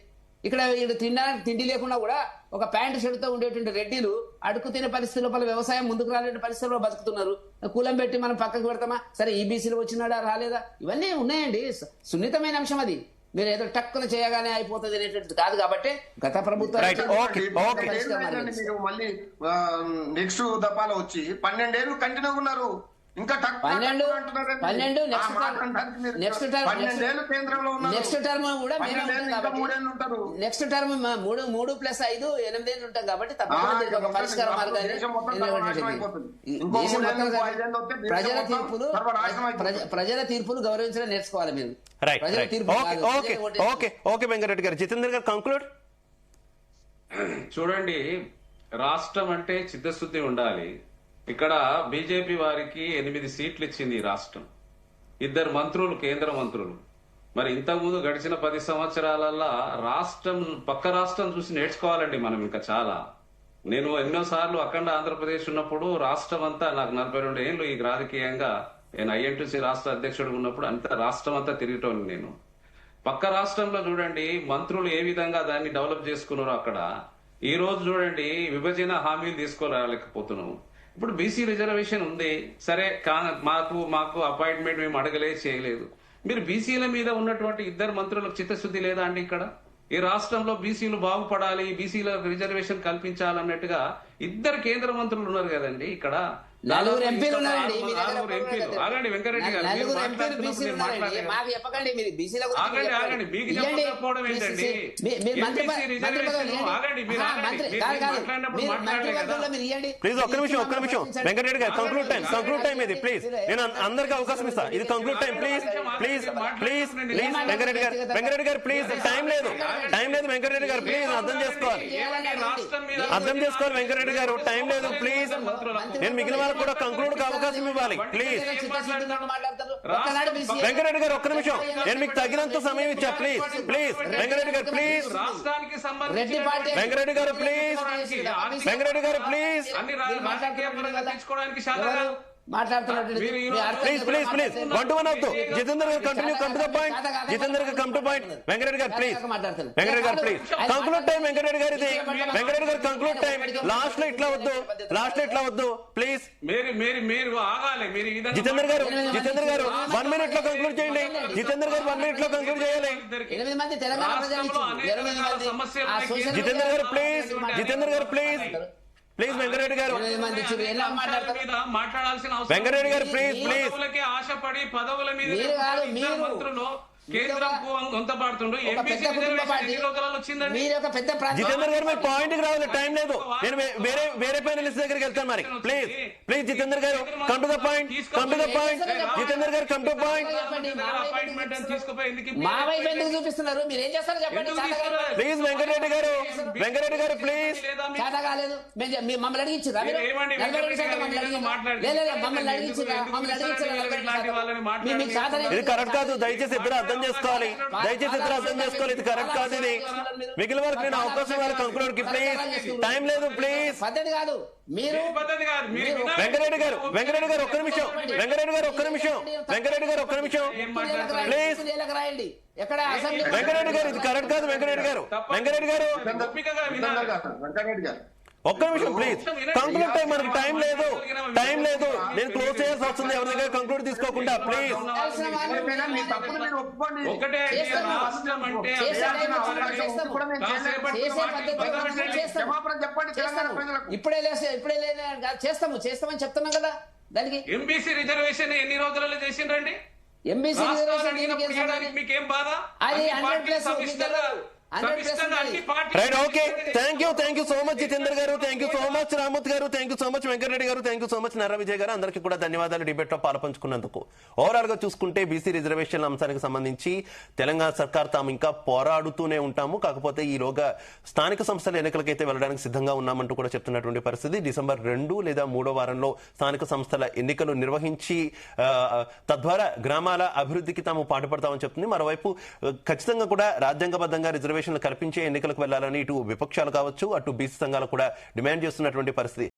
ఇక్కడ తినడానికి తిండి లేకుండా కూడా ఒక ప్యాంటు షర్ట్తో ఉండేటువంటి రెడ్డిలు అడుగు తినే పరిస్థితి లోపల, వ్యవసాయం ముందుకు రాలేని పరిస్థితుల్లో బతుకుతున్నారు. కులం పెట్టి మనం పక్కకు పెడతామా, సరే ఈ బీసీలో వచ్చినాడా రాలేదా, ఇవన్నీ ఉన్నాయండి. సున్నితమైన అంశం అది. మీరు ఏదో టక్కున చేయగానే అయిపోతుంది అనేటువంటిది కాదు. కాబట్టి గత ప్రభుత్వం మీరు మళ్ళీ నెక్స్ట్ దఫాలో వచ్చి 12 ఏళ్ళు కంటిన్యూ ఉన్నారు. ఇంకా నెక్స్ట్ టర్మ్ కూడా నెక్స్ట్ టర్మ్ 3+5 8 ఏళ్ళు ఉంటాం. కాబట్టి తప్పకుండా ఒక పరిష్కార మార్గాన్ని ప్రజల తీర్పులు గౌరవించడం నేర్చుకోవాలి మీరు. ప్రజల తీర్పు వెంకటరెడ్డి గారు, జితేందర్ గారు కంక్లూడ్. చూడండి, రాష్ట్రం అంటే చిత్తశుద్ధి ఉండాలి. ఇక్కడ బీజేపీ వారికి 8 సీట్లు ఇచ్చింది ఈ రాష్ట్రం, 2 మంత్రులు, కేంద్ర మంత్రులు. మరి ఇంతకుముందు గడిచిన 10 సంవత్సరాలల్లా పక్క రాష్ట్రం చూసి నేర్చుకోవాలండి మనం. ఇంకా చాలా, నేను ఎన్నోసార్లు అఖండ ఆంధ్రప్రదేశ్ ఉన్నప్పుడు రాష్ట్రం అంతా, నాకు 42 ఏళ్ళు ఈ రాజకీయంగా, నేను INTC రాష్ట్ర అధ్యక్షుడు ఉన్నప్పుడు అంతా రాష్ట్రం అంతా తిరిగేటోని నేను. పక్క రాష్ట్రంలో చూడండి మంత్రులు ఏ విధంగా దాన్ని డెవలప్ చేసుకున్నారో అక్కడ. ఈ రోజు చూడండి విభజన హామీలు తీసుకోలేకపోతున్నాం. ఇప్పుడు బీసీ రిజర్వేషన్ ఉంది, సరే, మాకు అపాయింట్మెంట్ మేము చేయలేదు. మీరు బీసీల మీద ఉన్నటువంటి 2 మంత్రులకు చిత్తశుద్ధి లేదా అండి? ఇక్కడ ఈ రాష్ట్రంలో బీసీలు బాగుపడాలి, బీసీలకు రిజర్వేషన్ కల్పించాలన్నట్టుగా 2 కేంద్ర మంత్రులు ఉన్నారు కదండి. ఇక్కడ 4 ఎంపీలు ఉన్నారండి. ఆగండి వెంకరెడ్డి గారు, ఆగండి, మీకు చెప్పకపోవడం ఏంటండి? ప్లీజ్ ఒక్క నిమిషం వెంకటరెడ్డి గారు, కంక్లూడ్ టైం ఇది. ప్లీజ్, నేను అందరికీ అవకాశం ఇస్తా. ఇది కంక్లూడ్ టైం. ప్లీజ్ వెంకటరెడ్డి గారు ప్లీజ్. టైం లేదు వెంకటరెడ్డి గారు, ప్లీజ్ అర్థం చేసుకోవాలి వెంకటరెడ్డి గారు, టైం లేదు ప్లీజ్. నేను మిగిలిన కూడా కంక్లూడ్ అవకాశం ఇవ్వాలి ప్లీజ్. వెంకటరెడ్డి గారు ఒక్క నిమిషం, నేను మీకు తగినంత సమయం ఇచ్చా. ప్లీజ్ వెంకటరెడ్డి గారు ప్లీజ్. వెంకటరెడ్డి గారు ప్లీజ్. ప్లీజ్ 1-1 అవుతూ. జితేందర్ గారు continue, come to the point. Venkatareddy గారు ప్లీజ్. కంక్లూడ్ టైం వెంకటరెడ్డి గారు, ఇది వెంకటరెడ్డి గారు కంక్లూడ్ టైం. లాస్ట్ లో ఇట్లా వద్దు ప్లీజ్. మీరు ఆగాలి. జితేందర్ గారు 1 minute లో కంక్లూడ్ చేయండి. జితేందర్ గారు 1 minute లో కంక్లూడ్ చేయాలి. జితేందర్ గారు ప్లీజ్. ప్లీజ్ వెంకరెడ్డి గారు. 20 మంది ఇచ్చారు. ఎలా మాట్లాడతారు? మీద మాట్లాడాల్సిన అవసరం వెంకరెడ్డి గారు ప్లీజ్ ప్లీజ్. పదవులకే ఆశపడి పదవుల మీద మీరు కాదు, ఇద్దరు మీరు. మంత్రులు కేంద్రం వంత పాడుతుండ్రు. ఒక పెద్ద కుటుంబ పార్టీ. ఎన్ని రోజులలో వచ్చిందండి? మీరు ఒక పెద్ద ప్రాంతం. జితేందర్ గారు మీరు పాయింట్ కి రావాలి, టైం లేదు. నేను వేరే ప్యానలిస్ట్ దగ్గరికి వెళ్తాను మరి. ప్లీజ్ ప్లీజ్ జితేందర్ గారు come to the point, come to the point. Jitender గారు కమ్ టు పాయింట్. అపాయింట్మెంట్ అని తీసుకుపోయి ఎందుకు మా వైపు ఎందుకు చూపిస్తున్నారు? మీరు ఏం చేస్తారో చెప్పండి. ఎందుకు చేత కాదు. తీసుకురాలేదు? ప్లీజ్ వెంకటరెడ్డి గారు, వెంకటరెడ్డి గారు ప్లీజ్. లేదా మీకు? చేత కాలేదు. మమ్మల్ని అడిగించిరా? మీరు ఏమండి? మమ్మల్ని అడిగించిరా? మీకు చేత ఇది కరెక్ట్ కాదు. దయచేసి ఇద్దరు అర్థం చేసుకోవాలి. దయచేసి ఇద్దరు అర్థం చేసుకోవాలి. ఇది కరెక్ట్ కాదు. ఇది మిగిలిన వరకు నేను అవకాశం వారు కంక్లూడ్ కి ప్లీజ్. టైం లేదు ప్లీజ్. పద్ధతి కాదు. మీరు ఈ పద్ధతి కాదు. మీరు వినాలి. వెంకటరెడ్డి గారు, వెంకటరెడ్డి గారు ఒక్క నిమిషం. వెంకటరెడ్డి గారు ఒక్క నిమిషం. వెంకటరెడ్డి గారు ఒక్క నిమిషం ప్లీజ్. రాయండి. ఎక్కడ అసెంబ్లీ వెంకటరెడ్డి గారు ఇది కరెక్ట్ కాదు. వెంకటరెడ్డి గారు, వెంకటరెడ్డి గారు ఓపికగా వినాలి. వెంకటరెడ్డి గారు ఒక్క నిమిషం ప్లీజ్. కంక్లూడ్ టైం మనకి టైం లేదు, టైం లేదు. నేను క్లోజ్ చేయాల్సి వస్తుంది ఎవరి దగ్గర కంక్లూడ్ తీసుకోకుండా ప్లీజ్. ఎవరికైనా మీ తప్పులు మీరు ఒప్పుకోండి. ఒకటే రాష్ట్రం అంటే క్షమాపణ చెప్పండి తెలంగాణ ప్రజలకు. ఇప్పుడే చేస్తామని చెప్తున్నాం కదా. దానికి ఎంబీసీ రిజర్వేషన్ ఎన్ని రోజులలో చేసిండ్రండి? ఎంబీసీ మీకేం బాధ? అది అన్ని 100 పార్టీలు ప్లస్ సమిష్టంగా అన్ని పార్టీలు right, okay. Thank you so much Jitender గారు, thank you so much Ramath గారు, thank you so much Venkatreddy గారు, thank you so much Narra Vijay గారు. అందరికీ కూడా ధన్యవాదాలు డిబేట్ లో పాల్పంచుకున్నందుకు. ఓవరాల్ గా చూసుకుంటే బీసీ రిజర్వేషన్ల అంశానికి సంబంధించి తెలంగాణ సర్కార్ తాము ఇంకా పోరాడుతూనే ఉంటాము. కాకపోతే ఈలోగా స్థానిక సంస్థల ఎన్నికలకైతే వెళ్ళడానికి సిద్ధంగా ఉన్నామంటూ కూడా చెప్తున్నటువంటి పరిస్థితి. డిసెంబర్ 2 లేదా 3 వారంలో స్థానిక సంస్థల ఎన్నికలు నిర్వహించి తద్వారా గ్రామాల అభివృద్ధికి తాము పాటుపడతామని చెప్తుంది. మరోవైపు ఖచ్చితంగా కూడా రాజ్యాంగబద్ధంగా రిజర్వేషన్లు కల్పించే ఎన్నికలకు వెళ్లాలని ఇటు విపక్షాలు కావచ్చు, అటు బీసీ సంఘాలు కూడా డిమాండ్ చేస్తున్నటువంటి పరిస్థితి.